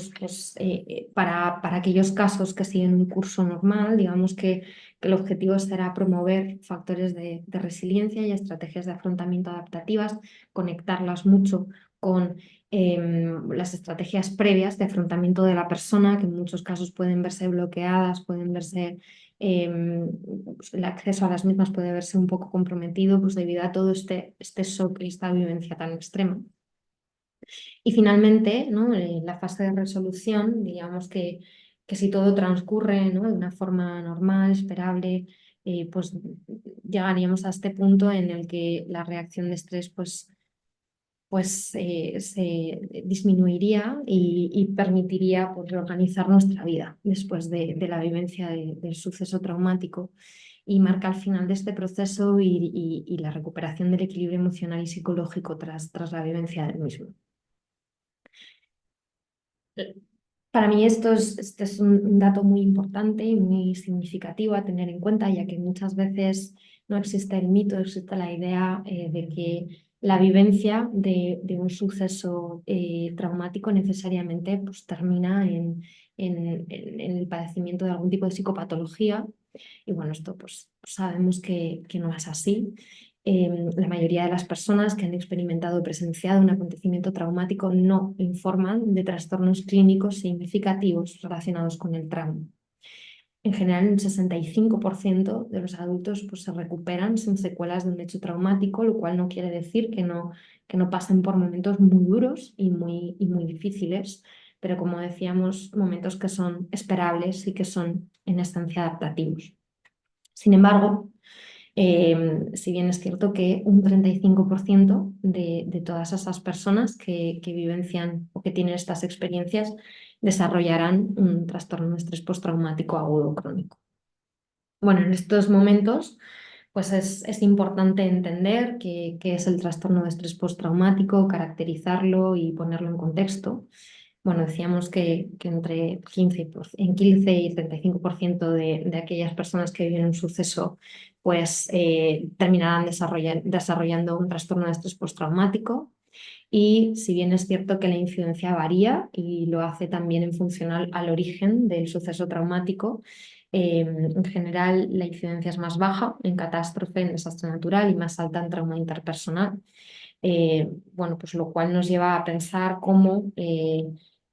para aquellos casos que siguen un curso normal, digamos que el objetivo será promover factores de resiliencia y estrategias de afrontamiento adaptativas, conectarlas mucho con las estrategias previas de afrontamiento de la persona, que en muchos casos pueden verse bloqueadas, pueden verse pues el acceso a las mismas puede verse un poco comprometido pues debido a todo este shock y esta vivencia tan extrema. Y finalmente, ¿no? En la fase de resolución, digamos que si todo transcurre, ¿no? de una forma normal, esperable, pues llegaríamos a este punto en el que la reacción de estrés se disminuiría y permitiría pues, reorganizar nuestra vida después de la vivencia del suceso traumático y marca el final de este proceso y la recuperación del equilibrio emocional y psicológico tras la vivencia del mismo. Para mí este es un dato muy importante y muy significativo a tener en cuenta, ya que muchas veces no existe el mito, existe la idea de que la vivencia de un suceso traumático necesariamente pues, termina en el padecimiento de algún tipo de psicopatología. Y bueno, esto pues sabemos que no es así. La mayoría de las personas que han experimentado o presenciado un acontecimiento traumático no informan de trastornos clínicos significativos relacionados con el trauma. En general, un 65% de los adultos pues, se recuperan sin secuelas de un hecho traumático, lo cual no quiere decir que no pasen por momentos muy duros y muy difíciles, pero como decíamos, momentos que son esperables y que son en esencia adaptativos. Sin embargo, si bien es cierto que un 35% de todas esas personas que vivencian o que tienen estas experiencias desarrollarán un trastorno de estrés postraumático agudo crónico. Bueno, en estos momentos pues es importante entender qué es el trastorno de estrés postraumático, caracterizarlo y ponerlo en contexto. Bueno, decíamos que entre 15 y 35% de aquellas personas que viven un suceso pues terminarán desarrollando un trastorno de estrés postraumático. Y si bien es cierto que la incidencia varía y lo hace también en función al origen del suceso traumático, en general la incidencia es más baja en catástrofe, en desastre natural y más alta en trauma interpersonal. Bueno, pues lo cual nos lleva a pensar cómo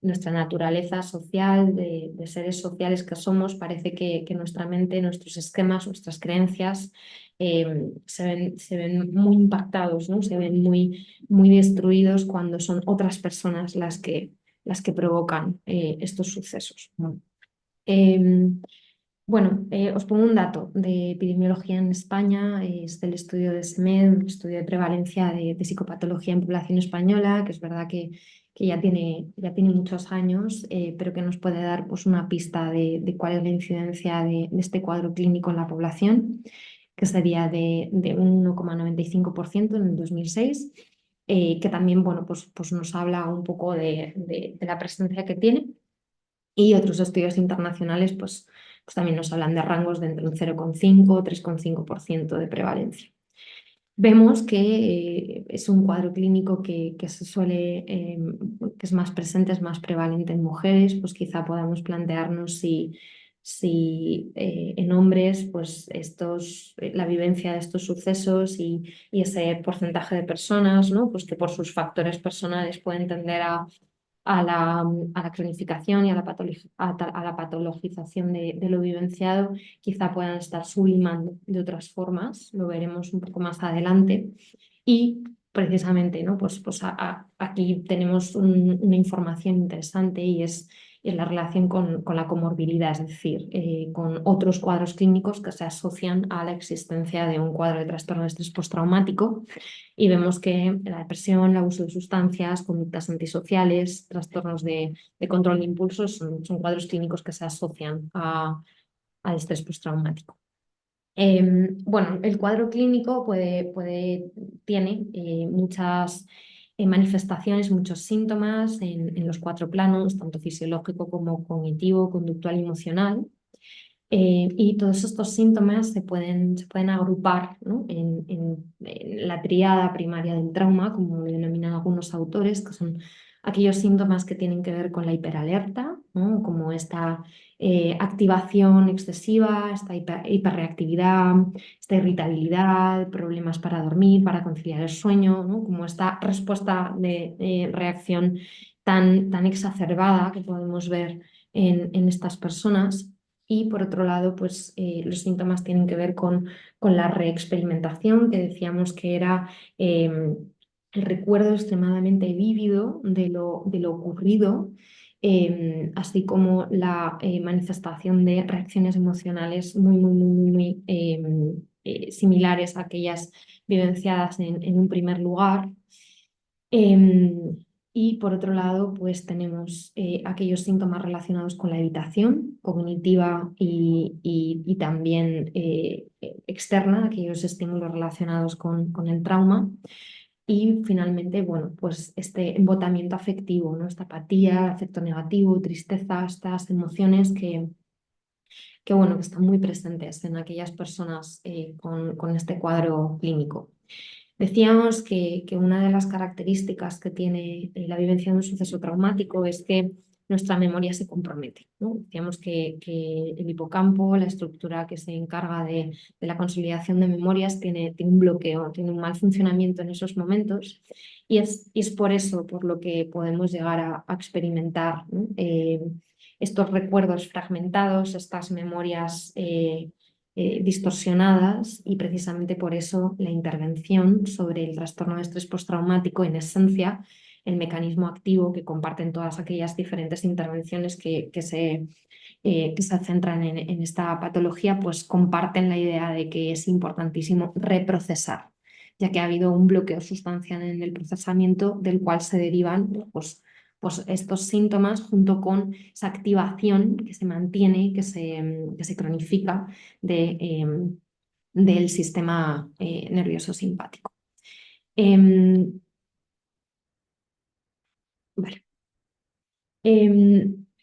nuestra naturaleza social, de seres sociales que somos, parece que nuestra mente, nuestros esquemas, nuestras creencias se ven muy impactados, ¿no? Se ven muy destruidos cuando son otras personas las que provocan estos sucesos. Bueno, os pongo un dato de epidemiología en España, es del estudio de SEMED, un estudio de prevalencia de psicopatología en población española, que es verdad que ya tiene muchos años, pero que nos puede dar pues, una pista de cuál es la incidencia de este cuadro clínico en la población, que sería de un 1,95% en el 2006, que también bueno, pues nos habla un poco de la presencia que tiene. Y otros estudios internacionales pues también nos hablan de rangos de entre un 0,5 y 3,5% de prevalencia. vemos que es un cuadro clínico que se suele, que es más presente, es más prevalente en mujeres, pues quizá podamos plantearnos si en hombres, pues la vivencia de estos sucesos y ese porcentaje de personas, ¿no? Pues que por sus factores personales pueden tender a la cronificación y a a la patologización de lo vivenciado, quizá puedan estar sublimando de otras formas, lo veremos un poco más adelante. Y precisamente, ¿no? Aquí tenemos una información interesante y es la relación con la comorbilidad, es decir, con otros cuadros clínicos que se asocian a la existencia de un cuadro de trastorno de estrés postraumático y vemos que la depresión, el abuso de sustancias, conductas antisociales, trastornos de control de impulsos son cuadros clínicos que se asocian al estrés postraumático. Bueno, el cuadro clínico tiene muchas manifestaciones, muchos síntomas en los cuatro planos, tanto fisiológico como cognitivo, conductual y emocional. Y todos estos síntomas se pueden agrupar, ¿no? en la tríada primaria del trauma, como lo denominan algunos autores, que son aquellos síntomas que tienen que ver con la hiperalerta, ¿no? Como esta activación excesiva, esta hiperreactividad, esta irritabilidad, problemas para dormir, para conciliar el sueño, ¿no? Como esta respuesta de reacción tan exacerbada que podemos ver en estas personas. Y por otro lado, pues los síntomas tienen que ver con la reexperimentación, que decíamos que era el recuerdo extremadamente vívido de lo ocurrido, así como la manifestación de reacciones emocionales muy, muy, muy, muy, muy similares a aquellas vivenciadas en un primer lugar. Em, y por otro lado, pues tenemos aquellos síntomas relacionados con la evitación cognitiva y también externa, aquellos estímulos relacionados con el trauma. Y finalmente, bueno, pues este embotamiento afectivo, ¿no? Esta apatía, afecto negativo, tristeza, estas emociones que están muy presentes en aquellas personas con este cuadro clínico. Decíamos que una de las características que tiene la vivencia de un suceso traumático es que nuestra memoria se compromete, ¿no? Decíamos que el hipocampo, la estructura que se encarga de la consolidación de memorias, tiene un bloqueo, tiene un mal funcionamiento en esos momentos y es por eso por lo que podemos llegar a experimentar, ¿no? Estos recuerdos fragmentados, estas memorias distorsionadas y precisamente por eso la intervención sobre el trastorno de estrés postraumático, en esencia, el mecanismo activo que comparten todas aquellas diferentes intervenciones que se centran en esta patología, pues comparten la idea de que es importantísimo reprocesar, ya que ha habido un bloqueo sustancial en el procesamiento del cual se derivan pues estos síntomas junto con esa activación que se mantiene, que se cronifica del sistema nervioso simpático. Vale.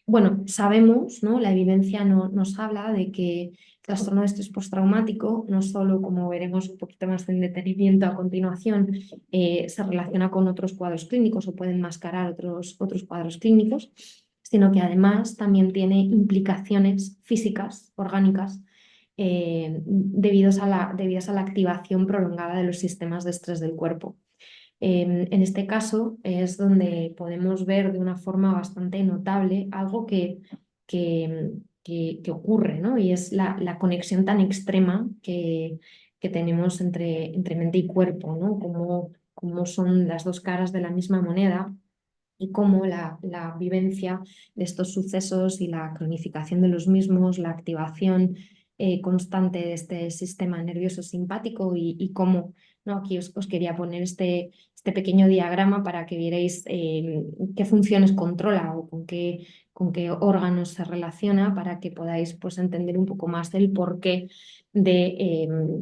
Bueno, sabemos, ¿no? La evidencia nos habla de que el trastorno de estrés postraumático, no solo, como veremos un poquito más en detenimiento a continuación, se relaciona con otros cuadros clínicos o puede enmascarar otros cuadros clínicos, sino que además también tiene implicaciones físicas, orgánicas, debidas a la activación prolongada de los sistemas de estrés del cuerpo. En este caso es donde podemos ver de una forma bastante notable algo que ocurre, ¿no? Y es la conexión tan extrema que tenemos entre mente y cuerpo, ¿no? Como son las dos caras de la misma moneda y cómo la vivencia de estos sucesos y la cronificación de los mismos, la activación constante de este sistema nervioso simpático y cómo, ¿no? Aquí os quería poner este pequeño diagrama para que vierais qué funciones controla o con qué órganos se relaciona para que podáis pues, entender un poco más el porqué de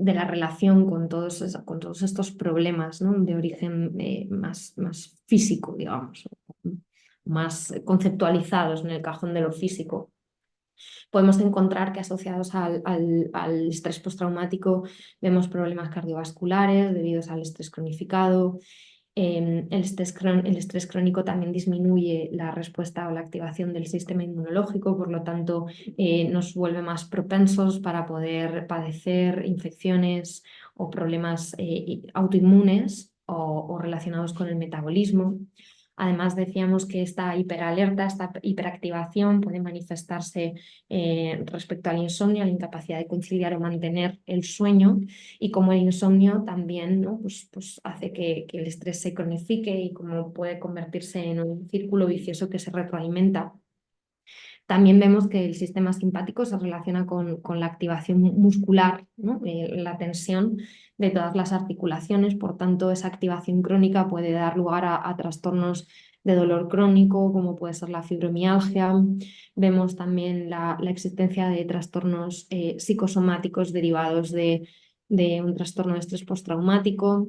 la relación con todos estos problemas, ¿no? De origen más físico, digamos, más conceptualizados en el cajón de lo físico. podemos encontrar que asociados al estrés postraumático vemos problemas cardiovasculares debidos al estrés cronificado. El estrés crónico también disminuye la respuesta o la activación del sistema inmunológico, por lo tanto nos vuelve más propensos para poder padecer infecciones o problemas autoinmunes o relacionados con el metabolismo. Además, decíamos que esta hiperalerta, esta hiperactivación puede manifestarse respecto al insomnio, a la incapacidad de conciliar o mantener el sueño, y como el insomnio también, ¿no? pues hace que el estrés se cronifique y como puede convertirse en un círculo vicioso que se retroalimenta. También vemos que el sistema simpático se relaciona con la activación muscular, ¿no? La tensión de todas las articulaciones, por tanto esa activación crónica puede dar lugar a trastornos de dolor crónico, como puede ser la fibromialgia. Vemos también la existencia de trastornos psicosomáticos derivados de un trastorno de estrés postraumático,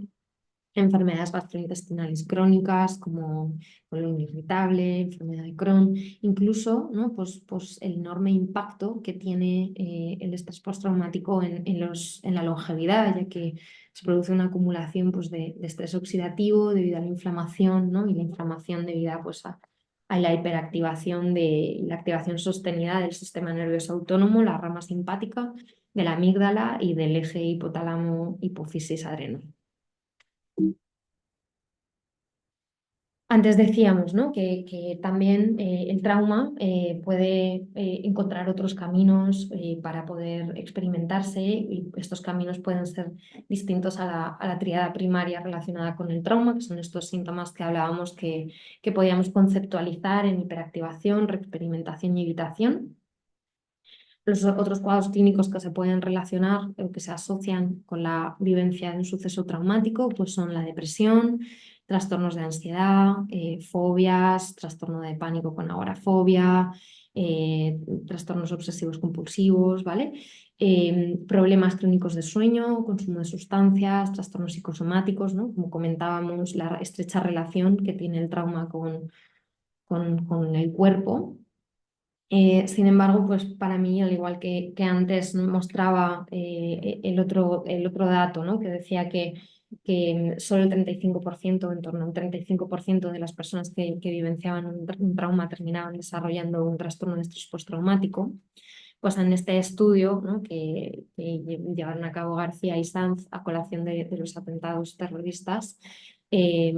enfermedades gastrointestinales crónicas como colon irritable, enfermedad de Crohn, incluso, ¿no? pues el enorme impacto que tiene el estrés postraumático en la longevidad, ya que se produce una acumulación pues, de estrés oxidativo debido a la inflamación, ¿no? Y la inflamación debida pues, a la hiperactivación de la activación sostenida del sistema nervioso autónomo, la rama simpática, de la amígdala y del eje hipotálamo-hipófisis adrenal. Antes decíamos, ¿no? que también el trauma puede encontrar otros caminos para poder experimentarse, y estos caminos pueden ser distintos a la tríada primaria relacionada con el trauma, que son estos síntomas que hablábamos que podíamos conceptualizar en hiperactivación, reexperimentación y evitación. Los otros cuadros clínicos que se pueden relacionar o que se asocian con la vivencia de un suceso traumático pues son la depresión, trastornos de ansiedad, fobias, trastorno de pánico con agorafobia, trastornos obsesivos compulsivos, ¿vale? Problemas crónicos de sueño, consumo de sustancias, trastornos psicosomáticos, ¿no? Como comentábamos, la estrecha relación que tiene el trauma con el cuerpo. Sin embargo, pues para mí, al igual que antes mostraba el otro dato, ¿no? Que decía que solo el 35%, en torno a un 35% de las personas que vivenciaban un trauma terminaban desarrollando un trastorno de estrés postraumático, pues en este estudio, ¿no? que llevaron a cabo García y Sanz a colación de los atentados terroristas,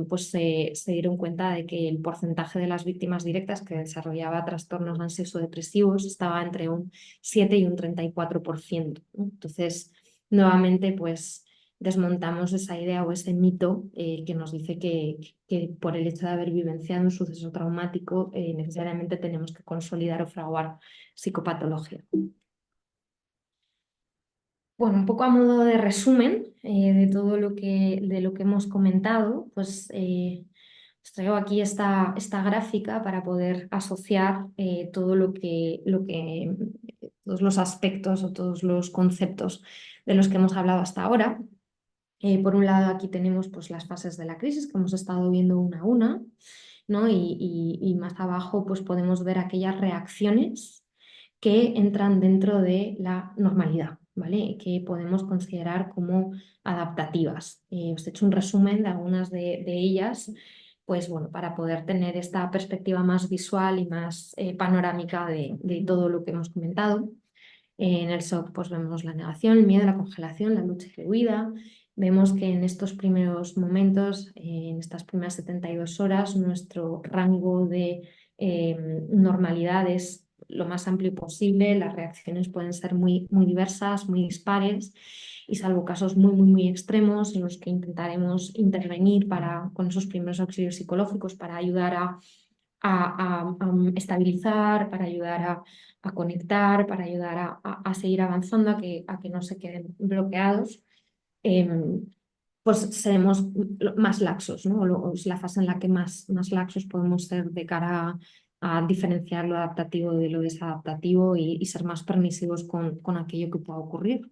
pues se dieron cuenta de que el porcentaje de las víctimas directas que desarrollaba trastornos ansioso-depresivos estaba entre un 7 y un 34%, ¿no? Entonces, nuevamente, pues desmontamos esa idea o ese mito que nos dice que por el hecho de haber vivenciado un suceso traumático necesariamente tenemos que consolidar o fraguar psicopatología. Bueno, un poco a modo de resumen de todo de lo que hemos comentado, pues os traigo aquí esta gráfica para poder asociar todo todos los aspectos o todos los conceptos de los que hemos hablado hasta ahora. Por un lado, aquí tenemos pues, las fases de la crisis que hemos estado viendo una a una, ¿no? Y más abajo pues, podemos ver aquellas reacciones que entran dentro de la normalidad, ¿vale? Que podemos considerar como adaptativas. Os he hecho un resumen de algunas de ellas, pues bueno, para poder tener esta perspectiva más visual y más panorámica de todo lo que hemos comentado. En el shock pues vemos la negación, el miedo, la congelación, la lucha y la huida. Vemos que en estos primeros momentos, en estas primeras 72 horas, nuestro rango de normalidad es lo más amplio posible. Las reacciones pueden ser muy diversas, muy dispares, y salvo casos muy extremos en los que intentaremos intervenir con esos primeros auxilios psicológicos para ayudar a estabilizar, para ayudar a conectar, para ayudar a seguir avanzando, a que no se queden bloqueados, pues seremos más laxos, ¿no? Es la fase en la que más laxos podemos ser de cara a diferenciar lo adaptativo de lo desadaptativo y ser más permisivos con aquello que pueda ocurrir.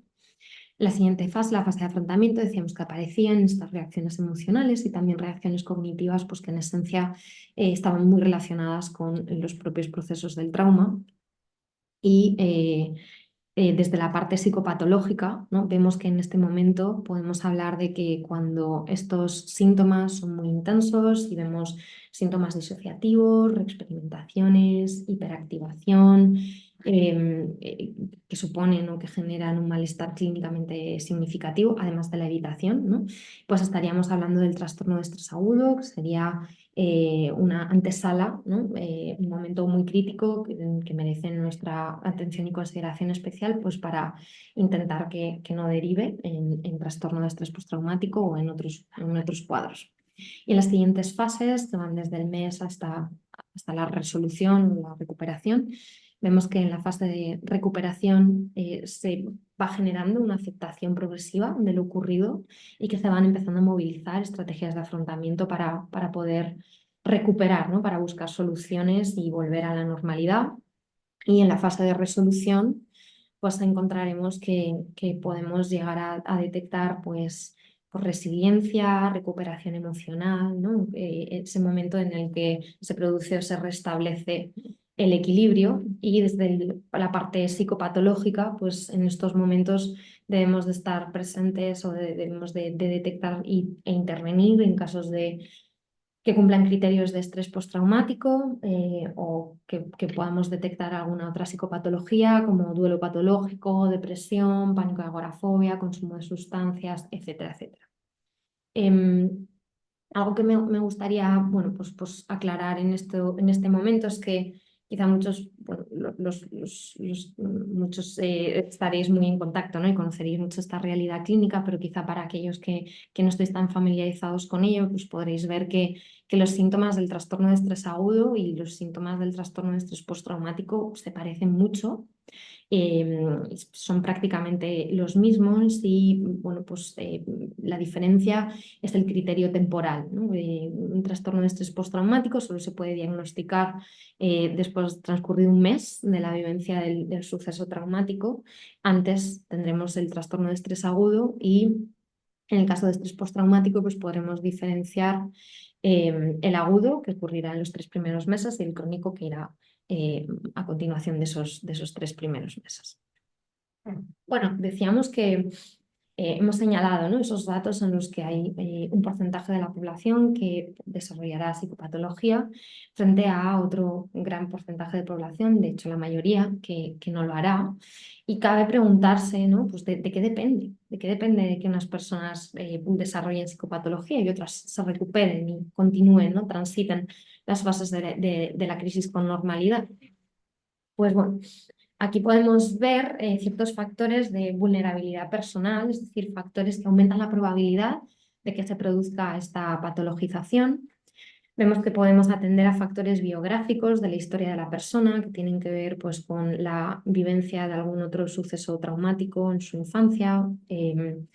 La siguiente fase, la fase de afrontamiento, decíamos que aparecían estas reacciones emocionales y también reacciones cognitivas, pues que en esencia estaban muy relacionadas con los propios procesos del trauma. y desde la parte psicopatológica, ¿no? Vemos que en este momento podemos hablar de que cuando estos síntomas son muy intensos y vemos síntomas disociativos, reexperimentaciones, hiperactivación, que suponen o que generan un malestar clínicamente significativo, además de la evitación, ¿no? Pues estaríamos hablando del trastorno de estrés agudo, que sería una antesala, ¿no? Un momento muy crítico que merece nuestra atención y consideración especial, pues para intentar que no derive en trastorno de estrés postraumático o en otros cuadros. Y en las siguientes fases, que van desde el mes hasta la resolución, la recuperación, vemos que en la fase de recuperación se va generando una aceptación progresiva de lo ocurrido y que se van empezando a movilizar estrategias de afrontamiento para poder recuperar, ¿no? Para buscar soluciones y volver a la normalidad. Y en la fase de resolución, pues encontraremos que podemos llegar a detectar pues resiliencia, recuperación emocional, ¿no? Ese momento en el que se produce o se restablece el equilibrio y desde la parte psicopatológica, pues en estos momentos debemos de estar presentes o debemos de detectar e intervenir en casos de que cumplan criterios de estrés postraumático o que podamos detectar alguna otra psicopatología como duelo patológico, depresión, pánico y agorafobia, consumo de sustancias, etcétera, etcétera. Em, Algo que me gustaría, bueno, pues aclarar en este momento es que quizá muchos, bueno, muchos estaréis muy en contacto, ¿no? Y conoceréis mucho esta realidad clínica, pero quizá para aquellos que no estéis tan familiarizados con ello, pues podréis ver que los síntomas del trastorno de estrés agudo y los síntomas del trastorno de estrés postraumático se parecen mucho. Son prácticamente los mismos y bueno, pues la diferencia es el criterio temporal, ¿no? Un trastorno de estrés postraumático solo se puede diagnosticar después de transcurrido un mes de la vivencia del suceso traumático. Antes tendremos el trastorno de estrés agudo y en el caso de estrés postraumático pues podremos diferenciar el agudo, que ocurrirá en los 3 primeros meses, y el crónico, que irá a continuación de esos 3 primeros meses. Bueno, decíamos que hemos señalado, ¿no? Esos datos en los que hay un porcentaje de la población que desarrollará psicopatología frente a otro gran porcentaje de población, de hecho la mayoría, que no lo hará. Y cabe preguntarse, ¿no? Pues de qué depende, de qué depende de que unas personas desarrollen psicopatología y otras se recuperen y continúen, ¿no? Transiten las fases de la crisis con normalidad. Pues bueno, aquí podemos ver ciertos factores de vulnerabilidad personal, es decir, factores que aumentan la probabilidad de que se produzca esta patologización. Vemos que podemos atender a factores biográficos de la historia de la persona que tienen que ver pues, con la vivencia de algún otro suceso traumático en su infancia o en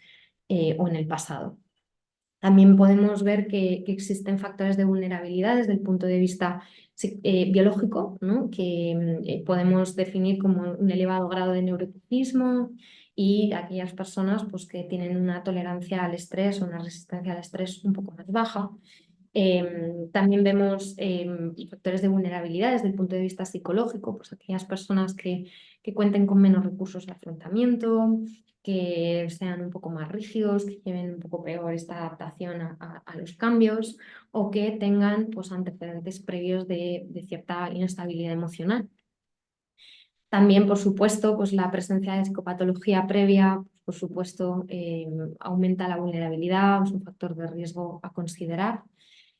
el pasado. También podemos ver que existen factores de vulnerabilidad desde el punto de vista biológico, ¿no? Que podemos definir como un elevado grado de neuroticismo y aquellas personas pues, que tienen una tolerancia al estrés o una resistencia al estrés un poco más baja. También vemos factores de vulnerabilidad desde el punto de vista psicológico, pues aquellas personas que cuenten con menos recursos de afrontamiento, que sean un poco más rígidos, que lleven un poco peor esta adaptación a los cambios o que tengan pues, antecedentes previos de cierta inestabilidad emocional. También, por supuesto, pues la presencia de psicopatología previa, por supuesto, aumenta la vulnerabilidad, es un factor de riesgo a considerar.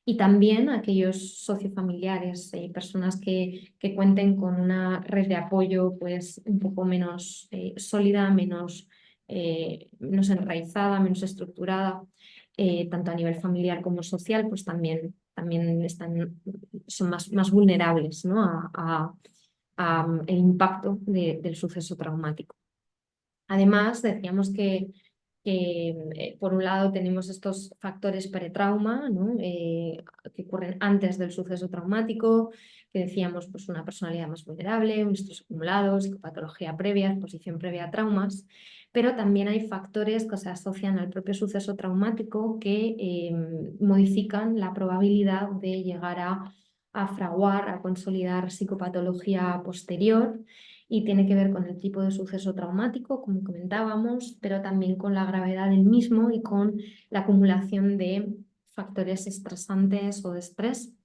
Y también aquellos sociofamiliares, personas que cuenten con una red de apoyo pues, un poco menos sólida, menos enraizada, menos estructurada, tanto a nivel familiar como social, pues también son más vulnerables, ¿no? a el impacto del suceso traumático. Además, decíamos que por un lado tenemos estos factores pretrauma, ¿no? Que ocurren antes del suceso traumático, que decíamos pues una personalidad más vulnerable, un estrés acumulado, psicopatología previa, exposición previa a traumas, pero también hay factores que se asocian al propio suceso traumático que modifican la probabilidad de llegar a fraguar, a consolidar psicopatología posterior y tiene que ver con el tipo de suceso traumático, como comentábamos, pero también con la gravedad del mismo y con la acumulación de factores estresantes o de estrés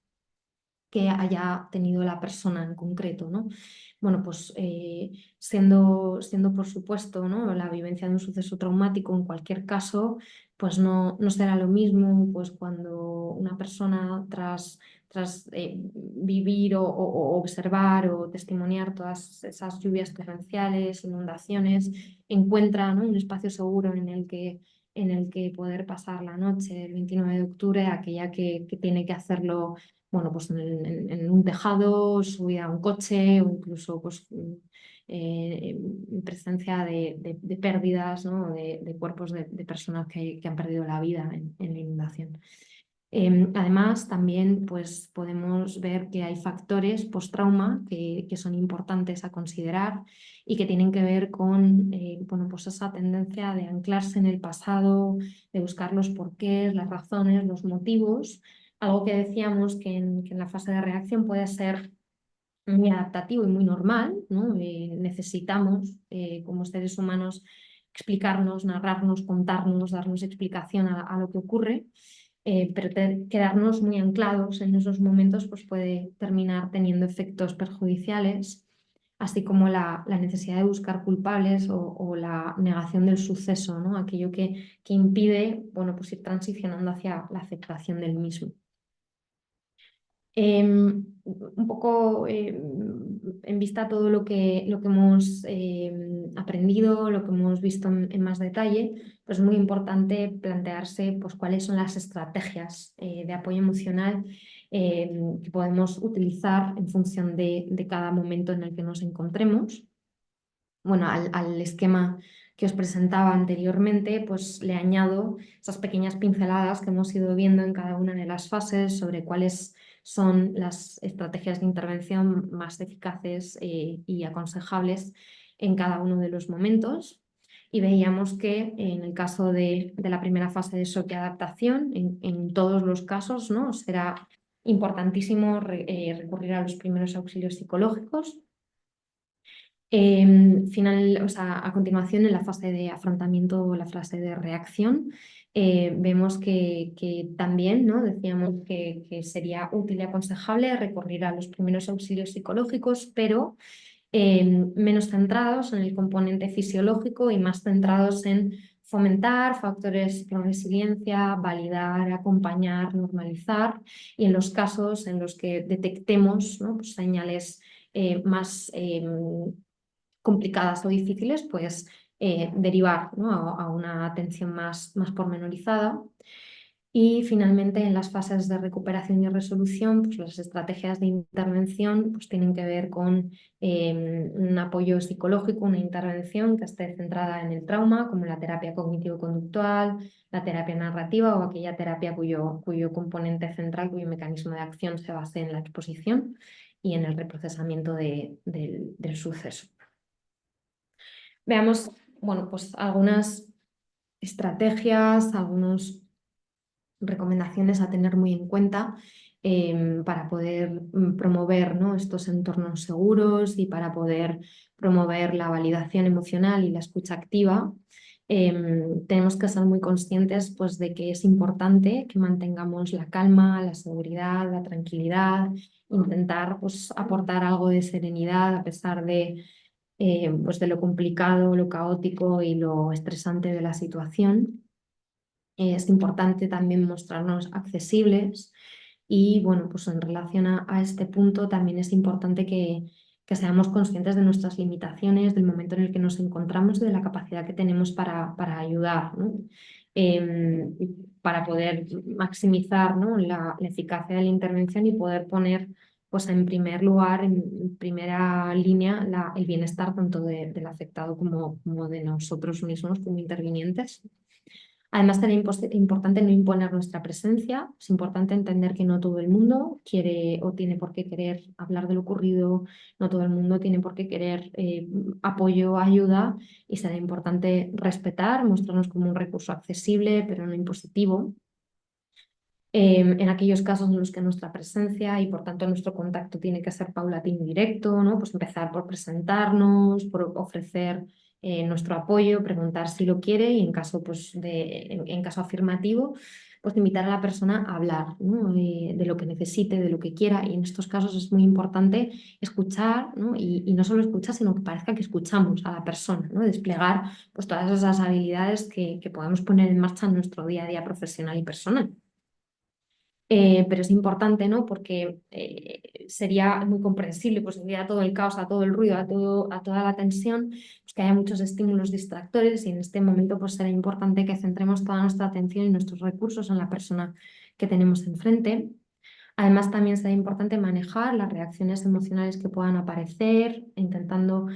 que haya tenido la persona en concreto, ¿no? Bueno, pues siendo por supuesto, ¿no?, la vivencia de un suceso traumático en cualquier caso, pues no será lo mismo pues cuando una persona tras vivir o observar o testimoniar todas esas lluvias torrenciales, inundaciones, encuentra, ¿no?, un espacio seguro en el que poder pasar la noche el 29 de octubre, aquella que tiene que hacerlo, bueno, pues en un tejado, subida a un coche o incluso pues, en presencia de pérdidas, ¿no?, de cuerpos de personas que han perdido la vida en la inundación. Además, también pues, podemos ver que hay factores post-trauma que son importantes a considerar y que tienen que ver con bueno, pues esa tendencia de anclarse en el pasado, de buscar los porqués, las razones, los motivos. Algo que decíamos que en la fase de reacción puede ser muy adaptativo y muy normal, ¿no? Necesitamos, como seres humanos, explicarnos, narrarnos, contarnos, darnos explicación a lo que ocurre, pero quedarnos muy anclados en esos momentos pues puede terminar teniendo efectos perjudiciales, así como la necesidad de buscar culpables o la negación del suceso, ¿no?, aquello que impide, bueno, pues ir transicionando hacia la aceptación del mismo. Un poco en vista a todo lo que hemos aprendido, lo que hemos visto en más detalle, pues es muy importante plantearse pues, cuáles son las estrategias de apoyo emocional que podemos utilizar en función de cada momento en el que nos encontremos. Bueno, al esquema que os presentaba anteriormente, pues le añado esas pequeñas pinceladas que hemos ido viendo en cada una de las fases sobre cuáles son las estrategias de intervención más eficaces y aconsejables en cada uno de los momentos. Y veíamos que en el caso de la primera fase de shock y adaptación, en todos los casos, ¿no?, será importantísimo recurrir a los primeros auxilios psicológicos. O sea, a continuación, en la fase de afrontamiento o la fase de reacción, vemos que también, ¿no?, decíamos que sería útil y aconsejable recurrir a los primeros auxilios psicológicos, pero menos centrados en el componente fisiológico y más centrados en fomentar factores de resiliencia, validar, acompañar, normalizar, y en los casos en los que detectemos, ¿no?, pues señales más complicadas o difíciles, pues derivar, ¿no?, a una atención más pormenorizada. Y finalmente, en las fases de recuperación y resolución, pues las estrategias de intervención pues, tienen que ver con un apoyo psicológico, una intervención que esté centrada en el trauma, como la terapia cognitivo-conductual, la terapia narrativa o aquella terapia cuyo componente central, cuyo mecanismo de acción se base en la exposición y en el reprocesamiento del suceso. Veamos, bueno, pues algunas estrategias, algunas recomendaciones a tener muy en cuenta para poder promover, ¿no?, estos entornos seguros y para poder promover la validación emocional y la escucha activa. Tenemos que ser muy conscientes pues, de que es importante que mantengamos la calma, la seguridad, la tranquilidad, intentar pues, aportar algo de serenidad a pesar pues de lo complicado, lo caótico y lo estresante de la situación. Es importante también mostrarnos accesibles y, bueno, pues en relación a este punto también es importante que seamos conscientes de nuestras limitaciones, del momento en el que nos encontramos y de la capacidad que tenemos para ayudar, ¿no? Para poder maximizar, ¿no?, la eficacia de la intervención y poder poner pues, en primer lugar, en primera línea, el bienestar tanto del afectado como de nosotros mismos como intervinientes. Además, es importante no imponer nuestra presencia, es importante entender que no todo el mundo quiere o tiene por qué querer hablar de lo ocurrido, no todo el mundo tiene por qué querer apoyo, ayuda, y será importante respetar, mostrarnos como un recurso accesible, pero no impositivo. En aquellos casos en los que nuestra presencia y por tanto nuestro contacto tiene que ser paulatino y directo, ¿no? Pues empezar por presentarnos, por ofrecer nuestro apoyo, preguntar si lo quiere y en caso, pues, en caso afirmativo, pues invitar a la persona a hablar, ¿no? De lo que necesite, de lo que quiera. Y en estos casos es muy importante escuchar, ¿no? Y no solo escuchar, sino que parezca que escuchamos a la persona, ¿no? Desplegar pues, todas esas habilidades que podemos poner en marcha en nuestro día a día profesional y personal. Pero es importante, ¿no? Porque sería muy comprensible, pues debido a todo el caos, a todo el ruido, a toda la tensión, pues que haya muchos estímulos distractores y en este momento pues será importante que centremos toda nuestra atención y nuestros recursos en la persona que tenemos enfrente. Además, también será importante manejar las reacciones emocionales que puedan aparecer, intentando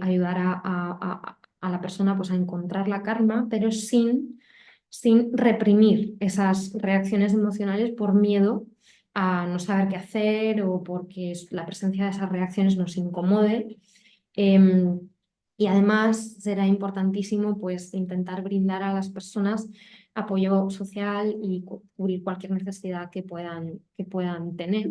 ayudar a la persona pues, a encontrar la calma, pero sin reprimir esas reacciones emocionales por miedo a no saber qué hacer o porque la presencia de esas reacciones nos incomode. Em, y además será importantísimo pues, intentar brindar a las personas apoyo social y cubrir cualquier necesidad que puedan tener.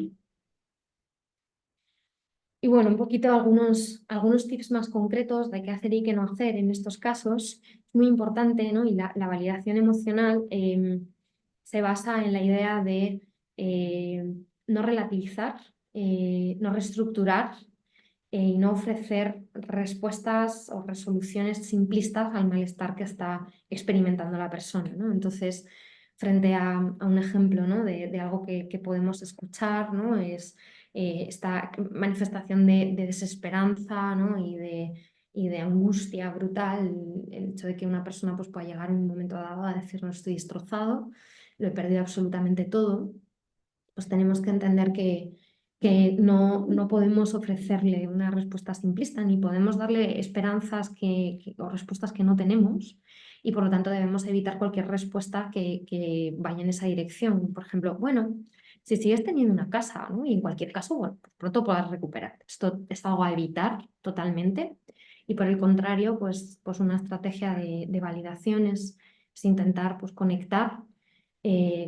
Y bueno, un poquito algunos tips más concretos de qué hacer y qué no hacer en estos casos. Es muy importante, ¿no? Y la validación emocional se basa en la idea de no relativizar, no reestructurar y no ofrecer respuestas o resoluciones simplistas al malestar que está experimentando la persona, ¿no? Entonces, frente a un ejemplo, ¿no? de algo que podemos escuchar, ¿no? Es esta manifestación de desesperanza, ¿no? y de angustia brutal, el hecho de que una persona pues, pueda llegar en un momento dado a decir no estoy destrozado, lo he perdido absolutamente todo, pues tenemos que entender que no podemos ofrecerle una respuesta simplista ni podemos darle esperanzas o respuestas que no tenemos y por lo tanto debemos evitar cualquier respuesta que vaya en esa dirección. Por ejemplo, bueno, si sigues teniendo una casa, ¿no? Y en cualquier caso, bueno, pues pronto podrás recuperar. Esto es algo a evitar totalmente y por el contrario, pues una estrategia de validación es intentar pues, conectar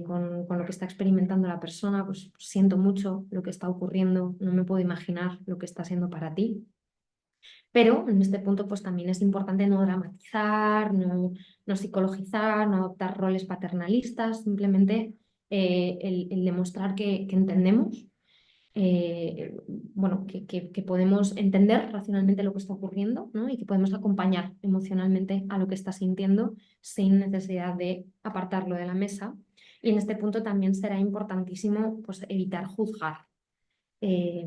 con lo que está experimentando la persona, pues siento mucho lo que está ocurriendo, no me puedo imaginar lo que está siendo para ti. Pero en este punto pues también es importante no dramatizar, no psicologizar, no adoptar roles paternalistas, simplemente el demostrar que entendemos, bueno, que podemos entender racionalmente lo que está ocurriendo, ¿no? Y que podemos acompañar emocionalmente a lo que está sintiendo sin necesidad de apartarlo de la mesa. Y en este punto también será importantísimo pues, evitar juzgar. Eh,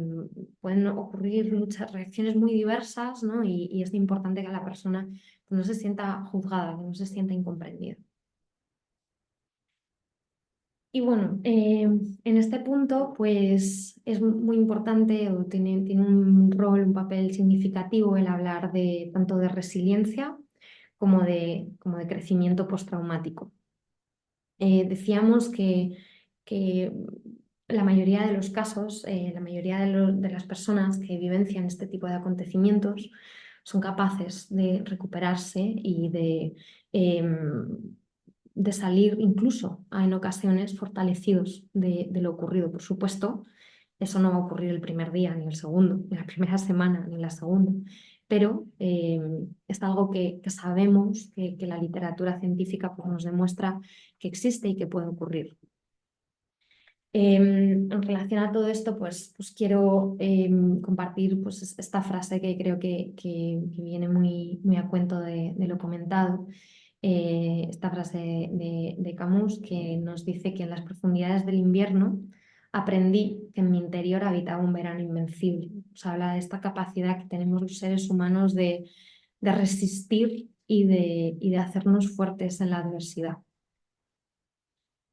Pueden ocurrir muchas reacciones muy diversas, ¿no? Y es importante que la persona pues, no se sienta juzgada, que no se sienta incomprendida. Y bueno, en este punto, pues es muy importante o tiene un rol, un papel significativo el hablar de tanto de resiliencia como de crecimiento postraumático. Decíamos que la mayoría de los casos, la mayoría de las personas que vivencian este tipo de acontecimientos son capaces de recuperarse y de salir incluso en ocasiones fortalecidos de lo ocurrido. Por supuesto, eso no va a ocurrir el primer día, ni el segundo, ni la primera semana, ni la segunda, pero es algo que sabemos, que la literatura científica pues, nos demuestra que existe y que puede ocurrir. En relación a todo esto, pues quiero compartir pues, esta frase que creo que viene muy a cuento de lo comentado. Esta frase de Camus que nos dice que en las profundidades del invierno aprendí que en mi interior habitaba un verano invencible. Nos habla de esta capacidad que tenemos los seres humanos de resistir y de hacernos fuertes en la adversidad.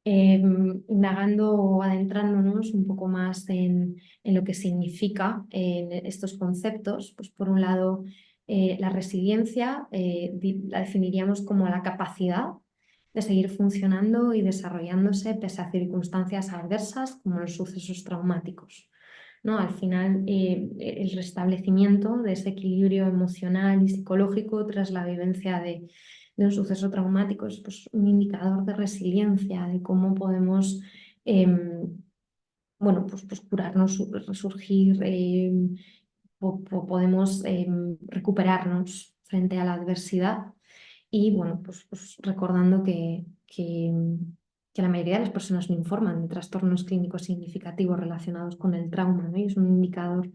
Indagando o adentrándonos un poco más en lo que significa estos conceptos, pues por un lado la resiliencia la definiríamos como la capacidad de seguir funcionando y desarrollándose pese a circunstancias adversas como los sucesos traumáticos, ¿no? Al final, el restablecimiento de ese equilibrio emocional y psicológico tras la vivencia de un suceso traumático es pues, un indicador de resiliencia, de cómo podemos bueno, pues curarnos, resurgir, podemos recuperarnos frente a la adversidad y, bueno, pues recordando que la mayoría de las personas no informan de trastornos clínicos significativos relacionados con el trauma, ¿no? Y es un indicador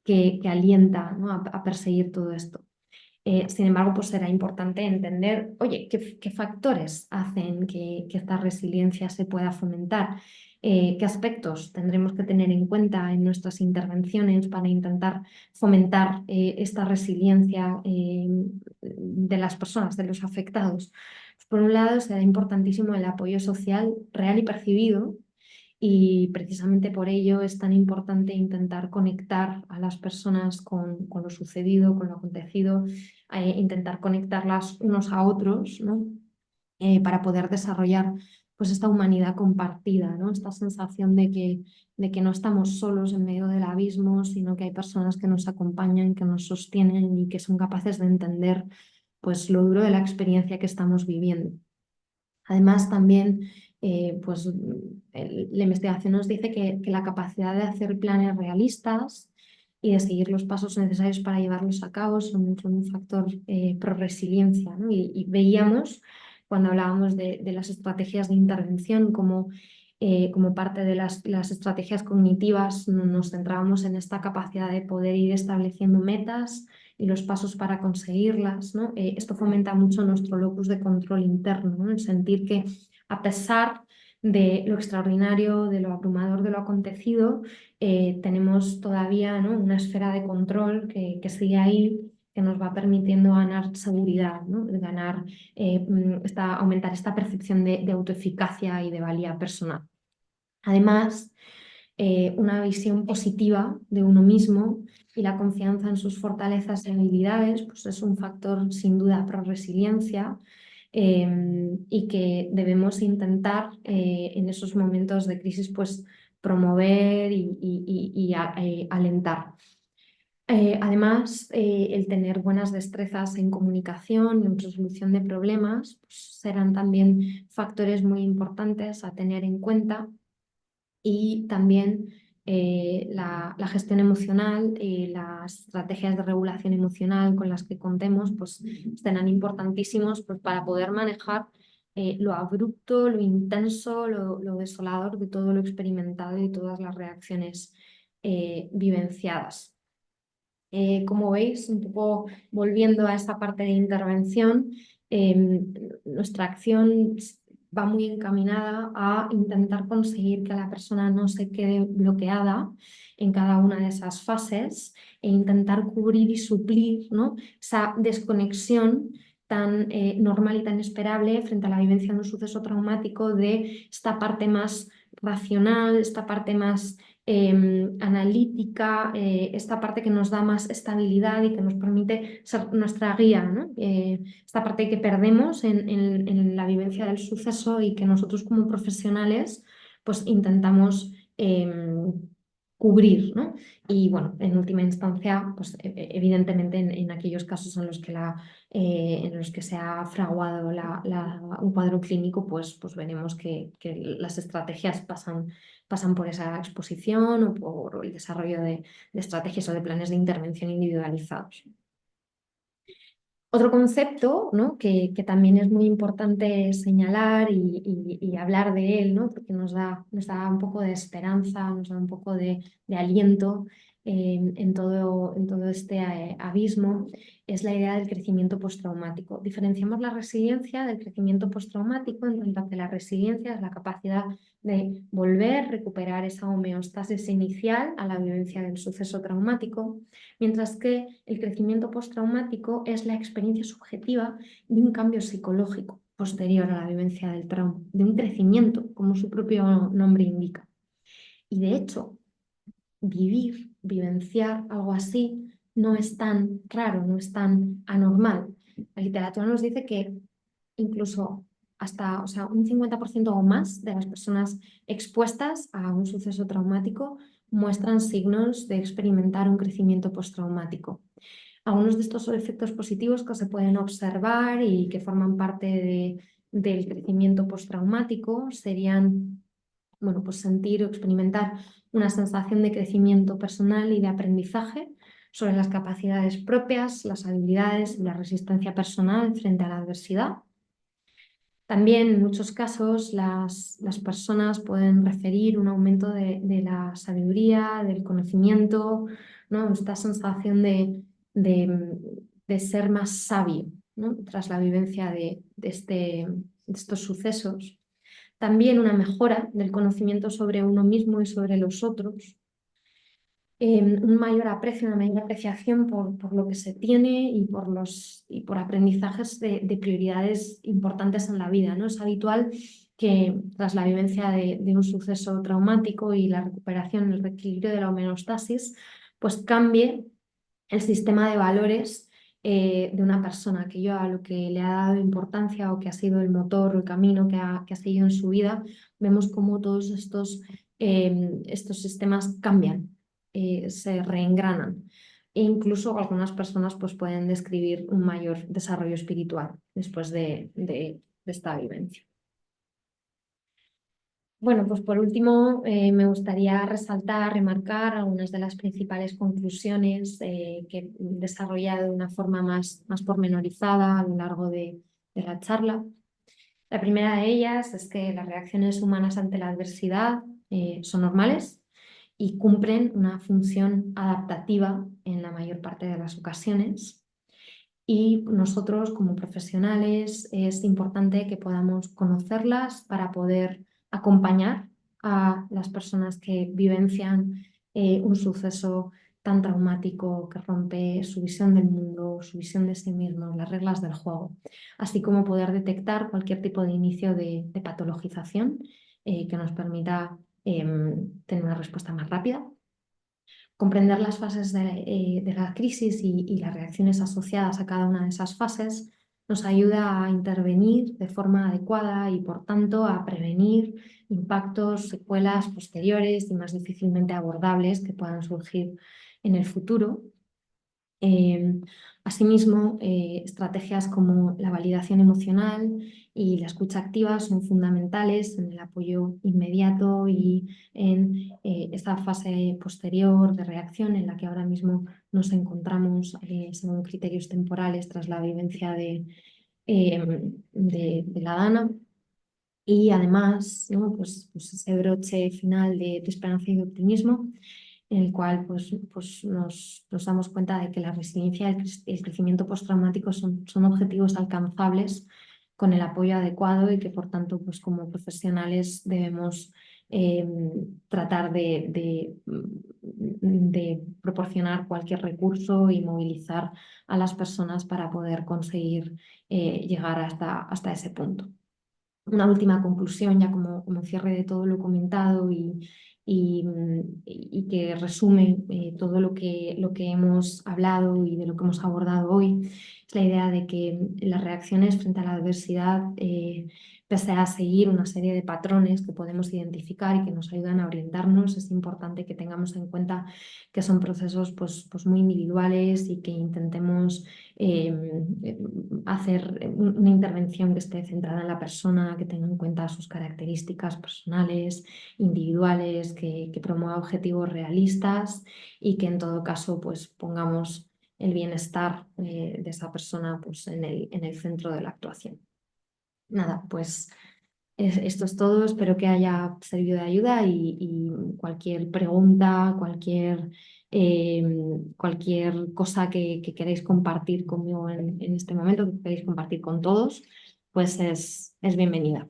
que alienta, ¿no? a perseguir todo esto. Sin embargo, pues será importante entender, oye, qué factores hacen que esta resiliencia se pueda fomentar, qué aspectos tendremos que tener en cuenta en nuestras intervenciones para intentar fomentar esta resiliencia de las personas, de los afectados. Pues, por un lado, será importantísimo el apoyo social real y percibido. Y precisamente por ello es tan importante intentar conectar a las personas con lo sucedido, con lo acontecido, intentar conectarlas unos a otros, ¿no? Para poder desarrollar pues esta humanidad compartida, ¿no? Esta sensación de que no estamos solos en medio del abismo, sino que hay personas que nos acompañan, que nos sostienen y que son capaces de entender pues lo duro de la experiencia que estamos viviendo. Además, también pues, la investigación nos dice que la capacidad de hacer planes realistas y de seguir los pasos necesarios para llevarlos a cabo son un factor pro resiliencia, ¿no? Y veíamos cuando hablábamos de las estrategias de intervención como parte de las estrategias cognitivas nos centrábamos en esta capacidad de poder ir estableciendo metas y los pasos para conseguirlas, ¿no? Esto fomenta mucho nuestro locus de control interno, ¿no? El sentir que a pesar de lo extraordinario, de lo abrumador de lo acontecido, tenemos todavía, ¿no? una esfera de control que sigue ahí, que nos va permitiendo ganar seguridad, ¿no? Ganar, aumentar esta percepción de autoeficacia y de valía personal. Además, una visión positiva de uno mismo y la confianza en sus fortalezas y habilidades, pues es un factor sin duda pro resiliencia y que debemos intentar en esos momentos de crisis pues promover y alentar. Además, el tener buenas destrezas en comunicación y en resolución de problemas pues, serán también factores muy importantes a tener en cuenta y también la gestión emocional y las estrategias de regulación emocional con las que contemos pues, serán importantísimos pues, para poder manejar lo abrupto, lo intenso, lo desolador de todo lo experimentado y todas las reacciones vivenciadas. Como veis, un poco volviendo a esta parte de intervención, nuestra acción va muy encaminada a intentar conseguir que la persona no se quede bloqueada en cada una de esas fases e intentar cubrir y suplir, ¿no? esa desconexión tan normal y tan esperable frente a la vivencia de un suceso traumático de esta parte más racional, esta parte más analítica, esta parte que nos da más estabilidad y que nos permite ser nuestra guía, ¿no? Esta parte que perdemos en la vivencia del suceso y que nosotros como profesionales pues intentamos cubrir, ¿no? Y bueno, en última instancia, pues evidentemente en aquellos casos en los que se ha fraguado un cuadro clínico, pues veremos que las estrategias pasan por esa exposición o por el desarrollo de estrategias o de planes de intervención individualizados. Otro concepto, ¿no? que también es muy importante señalar y hablar de él, ¿no? porque nos da un poco de esperanza, nos da un poco de aliento en todo este abismo, es la idea del crecimiento postraumático. Diferenciamos la resiliencia del crecimiento postraumático en tanto que la resiliencia es la capacidad de volver, recuperar esa homeostasis inicial a la vivencia del suceso traumático, mientras que el crecimiento postraumático es la experiencia subjetiva de un cambio psicológico posterior a la vivencia del trauma, de un crecimiento, como su propio nombre indica. Y de hecho, vivenciar algo así no es tan raro, no es tan anormal. La literatura nos dice que incluso hasta, o sea, un 50% o más de las personas expuestas a un suceso traumático muestran signos de experimentar un crecimiento postraumático. Algunos de estos efectos positivos que se pueden observar y que forman parte del crecimiento postraumático serían bueno, pues sentir o experimentar una sensación de crecimiento personal y de aprendizaje sobre las capacidades propias, las habilidades y la resistencia personal frente a la adversidad. También en muchos casos las personas pueden referir un aumento de la sabiduría, del conocimiento, ¿no? Esta sensación de ser más sabio, ¿no? Tras la vivencia de estos sucesos. También una mejora del conocimiento sobre uno mismo y sobre los otros, un mayor aprecio, una mayor apreciación por lo que se tiene y por aprendizajes de prioridades importantes en la vida, ¿no? Es habitual que tras la vivencia de un suceso traumático y la recuperación, el reequilibrio de la homeostasis, pues cambie el sistema de valores de una persona, aquello a lo que le ha dado importancia o que ha sido el motor o el camino que ha seguido en su vida. Vemos cómo todos estos sistemas cambian, se reengranan. E incluso algunas personas pues, pueden describir un mayor desarrollo espiritual después de esta vivencia. Bueno, pues por último, me gustaría resaltar, remarcar algunas de las principales conclusiones que he desarrollado de una forma más pormenorizada a lo largo de la charla. La primera de ellas es que las reacciones humanas ante la adversidad son normales y cumplen una función adaptativa en la mayor parte de las ocasiones. Y nosotros como profesionales es importante que podamos conocerlas para poder acompañar a las personas que vivencian un suceso tan traumático que rompe su visión del mundo, su visión de sí mismos, las reglas del juego, así como poder detectar cualquier tipo de inicio de patologización que nos permita tener una respuesta más rápida. Comprender las fases de la crisis y las reacciones asociadas a cada una de esas fases nos ayuda a intervenir de forma adecuada y, por tanto, a prevenir impactos, secuelas posteriores y más difícilmente abordables que puedan surgir en el futuro. Asimismo, estrategias como la validación emocional y la escucha activa son fundamentales en el apoyo inmediato y en esta fase posterior de reacción en la que ahora mismo nos encontramos según criterios temporales tras la vivencia de la Dana. Y además, ¿no? Pues ese broche final de esperanza y de optimismo en el cual nos damos cuenta de que la resiliencia y el crecimiento postraumático son objetivos alcanzables con el apoyo adecuado y que por tanto pues como profesionales debemos tratar de proporcionar cualquier recurso y movilizar a las personas para poder conseguir llegar hasta ese punto. Una última conclusión, ya como cierre de todo lo comentado y que resume todo lo que hemos hablado y de lo que hemos abordado hoy, es la idea de que las reacciones frente a la adversidad, pese a seguir una serie de patrones que podemos identificar y que nos ayudan a orientarnos, es importante que tengamos en cuenta que son procesos pues muy individuales y que intentemos hacer una intervención que esté centrada en la persona, que tenga en cuenta sus características personales, individuales, que promueva objetivos realistas y que en todo caso pues pongamos el bienestar de esa persona pues, en el centro de la actuación. Nada, pues esto es todo, espero que haya servido de ayuda y cualquier pregunta, cualquier cosa que queráis compartir conmigo en este momento, que queráis compartir con todos, pues es bienvenida.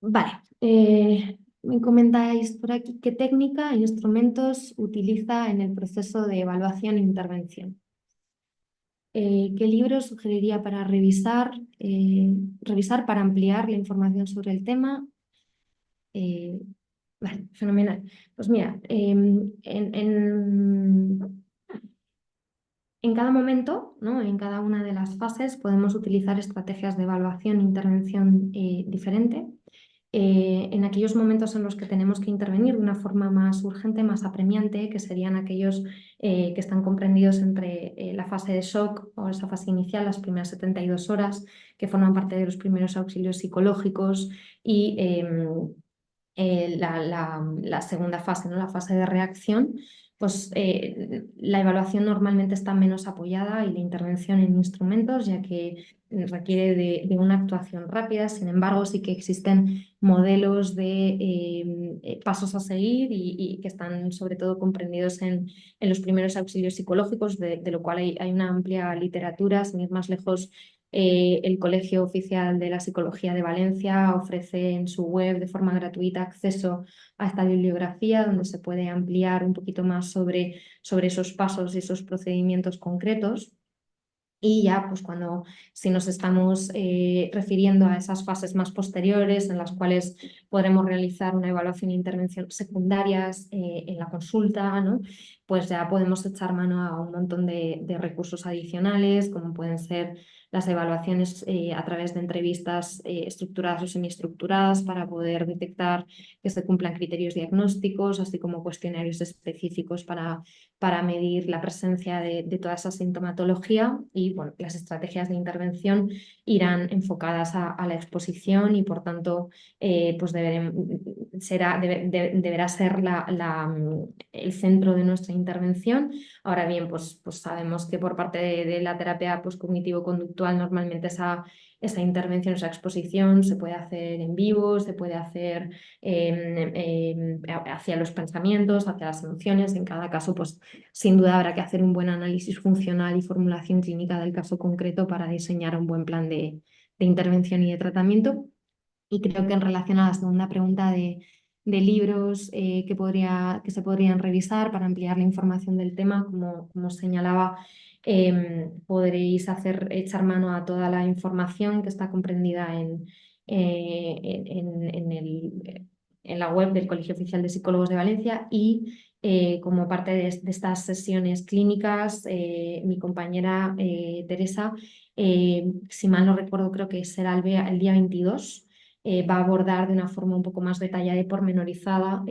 Vale, me comentáis por aquí qué técnica e instrumentos utiliza en el proceso de evaluación e intervención. ¿Qué libros sugeriría para revisar para ampliar la información sobre el tema? Vale, fenomenal. Pues mira, en cada momento, ¿no? En cada una de las fases podemos utilizar estrategias de evaluación e intervención diferente. en aquellos momentos en los que tenemos que intervenir de una forma más urgente, más apremiante, que serían aquellos que están comprendidos entre la fase de shock o esa fase inicial, las primeras 72 horas, que forman parte de los primeros auxilios psicológicos, y la segunda fase, ¿no? La fase de reacción, pues la evaluación normalmente está menos apoyada y la intervención en instrumentos, ya que requiere de una actuación rápida. Sin embargo, sí que existen modelos de pasos a seguir y que están sobre todo comprendidos en los primeros auxilios psicológicos, de lo cual hay una amplia literatura. Sin ir más lejos, el Colegio Oficial de la Psicología de Valencia ofrece en su web de forma gratuita acceso a esta bibliografía, donde se puede ampliar un poquito más sobre esos pasos y esos procedimientos concretos. Y ya, pues si nos estamos refiriendo a esas fases más posteriores en las cuales podremos realizar una evaluación e intervención secundarias en la consulta, ¿no? Pues ya podemos echar mano a un montón de recursos adicionales, como pueden ser las evaluaciones a través de entrevistas estructuradas o semiestructuradas para poder detectar que se cumplan criterios diagnósticos, así como cuestionarios específicos para medir la presencia de toda esa sintomatología. Y bueno, las estrategias de intervención irán enfocadas a la exposición y por tanto pues deberá ser el centro de nuestra intervención. Ahora bien, pues sabemos que por parte de la terapia pues, cognitivo-conductual normalmente esa intervención, esa exposición se puede hacer en vivo, se puede hacer hacia los pensamientos, hacia las emociones. En cada caso, pues sin duda habrá que hacer un buen análisis funcional y formulación clínica del caso concreto para diseñar un buen plan de intervención y de tratamiento. Y creo que en relación a la segunda pregunta de libros que se podrían revisar para ampliar la información del tema, como señalaba, podréis echar mano a toda la información que está comprendida en la web del Colegio Oficial de Psicólogos de Valencia. Y como parte de estas sesiones clínicas, mi compañera Teresa, si mal no recuerdo, creo que será el día 22, va a abordar de una forma un poco más detallada y pormenorizada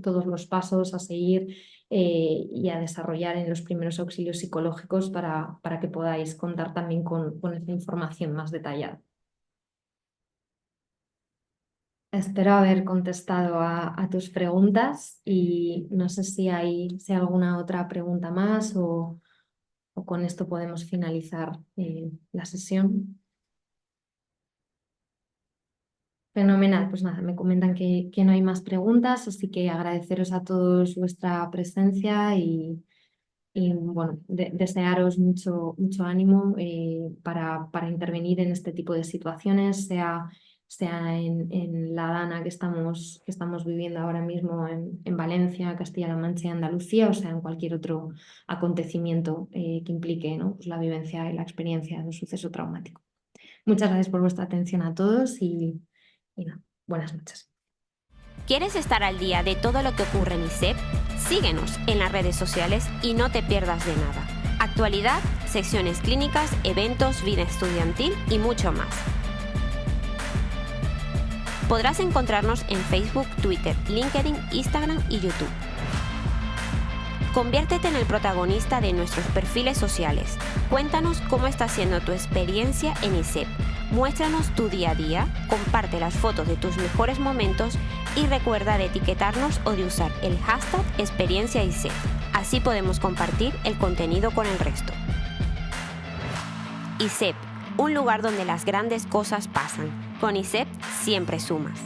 todos los pasos a seguir y a desarrollar en los primeros auxilios psicológicos para que podáis contar también con esta información más detallada. Espero haber contestado a tus preguntas y no sé si hay alguna otra pregunta más o con esto podemos finalizar la sesión. Fenomenal, pues nada, me comentan que no hay más preguntas, así que agradeceros a todos vuestra presencia y bueno, desearos mucho ánimo para intervenir en este tipo de situaciones, sea en la Dana que estamos viviendo ahora mismo en Valencia, Castilla-La Mancha y Andalucía, o sea en cualquier otro acontecimiento que implique, ¿no? Pues la vivencia y la experiencia de un suceso traumático. Muchas gracias por vuestra atención a todos y nada, buenas noches. ¿Quieres estar al día de todo lo que ocurre en ISEP? Síguenos en las redes sociales y no te pierdas de nada. Actualidad, secciones clínicas, eventos, vida estudiantil y mucho más. Podrás encontrarnos en Facebook, Twitter, LinkedIn, Instagram y YouTube. Conviértete en el protagonista de nuestros perfiles sociales. Cuéntanos cómo está siendo tu experiencia en ISEP. Muéstranos tu día a día, comparte las fotos de tus mejores momentos y recuerda de etiquetarnos o de usar el hashtag #ExperienciaISEP. Así podemos compartir el contenido con el resto. ISEP, un lugar donde las grandes cosas pasan. Con ISEP siempre sumas.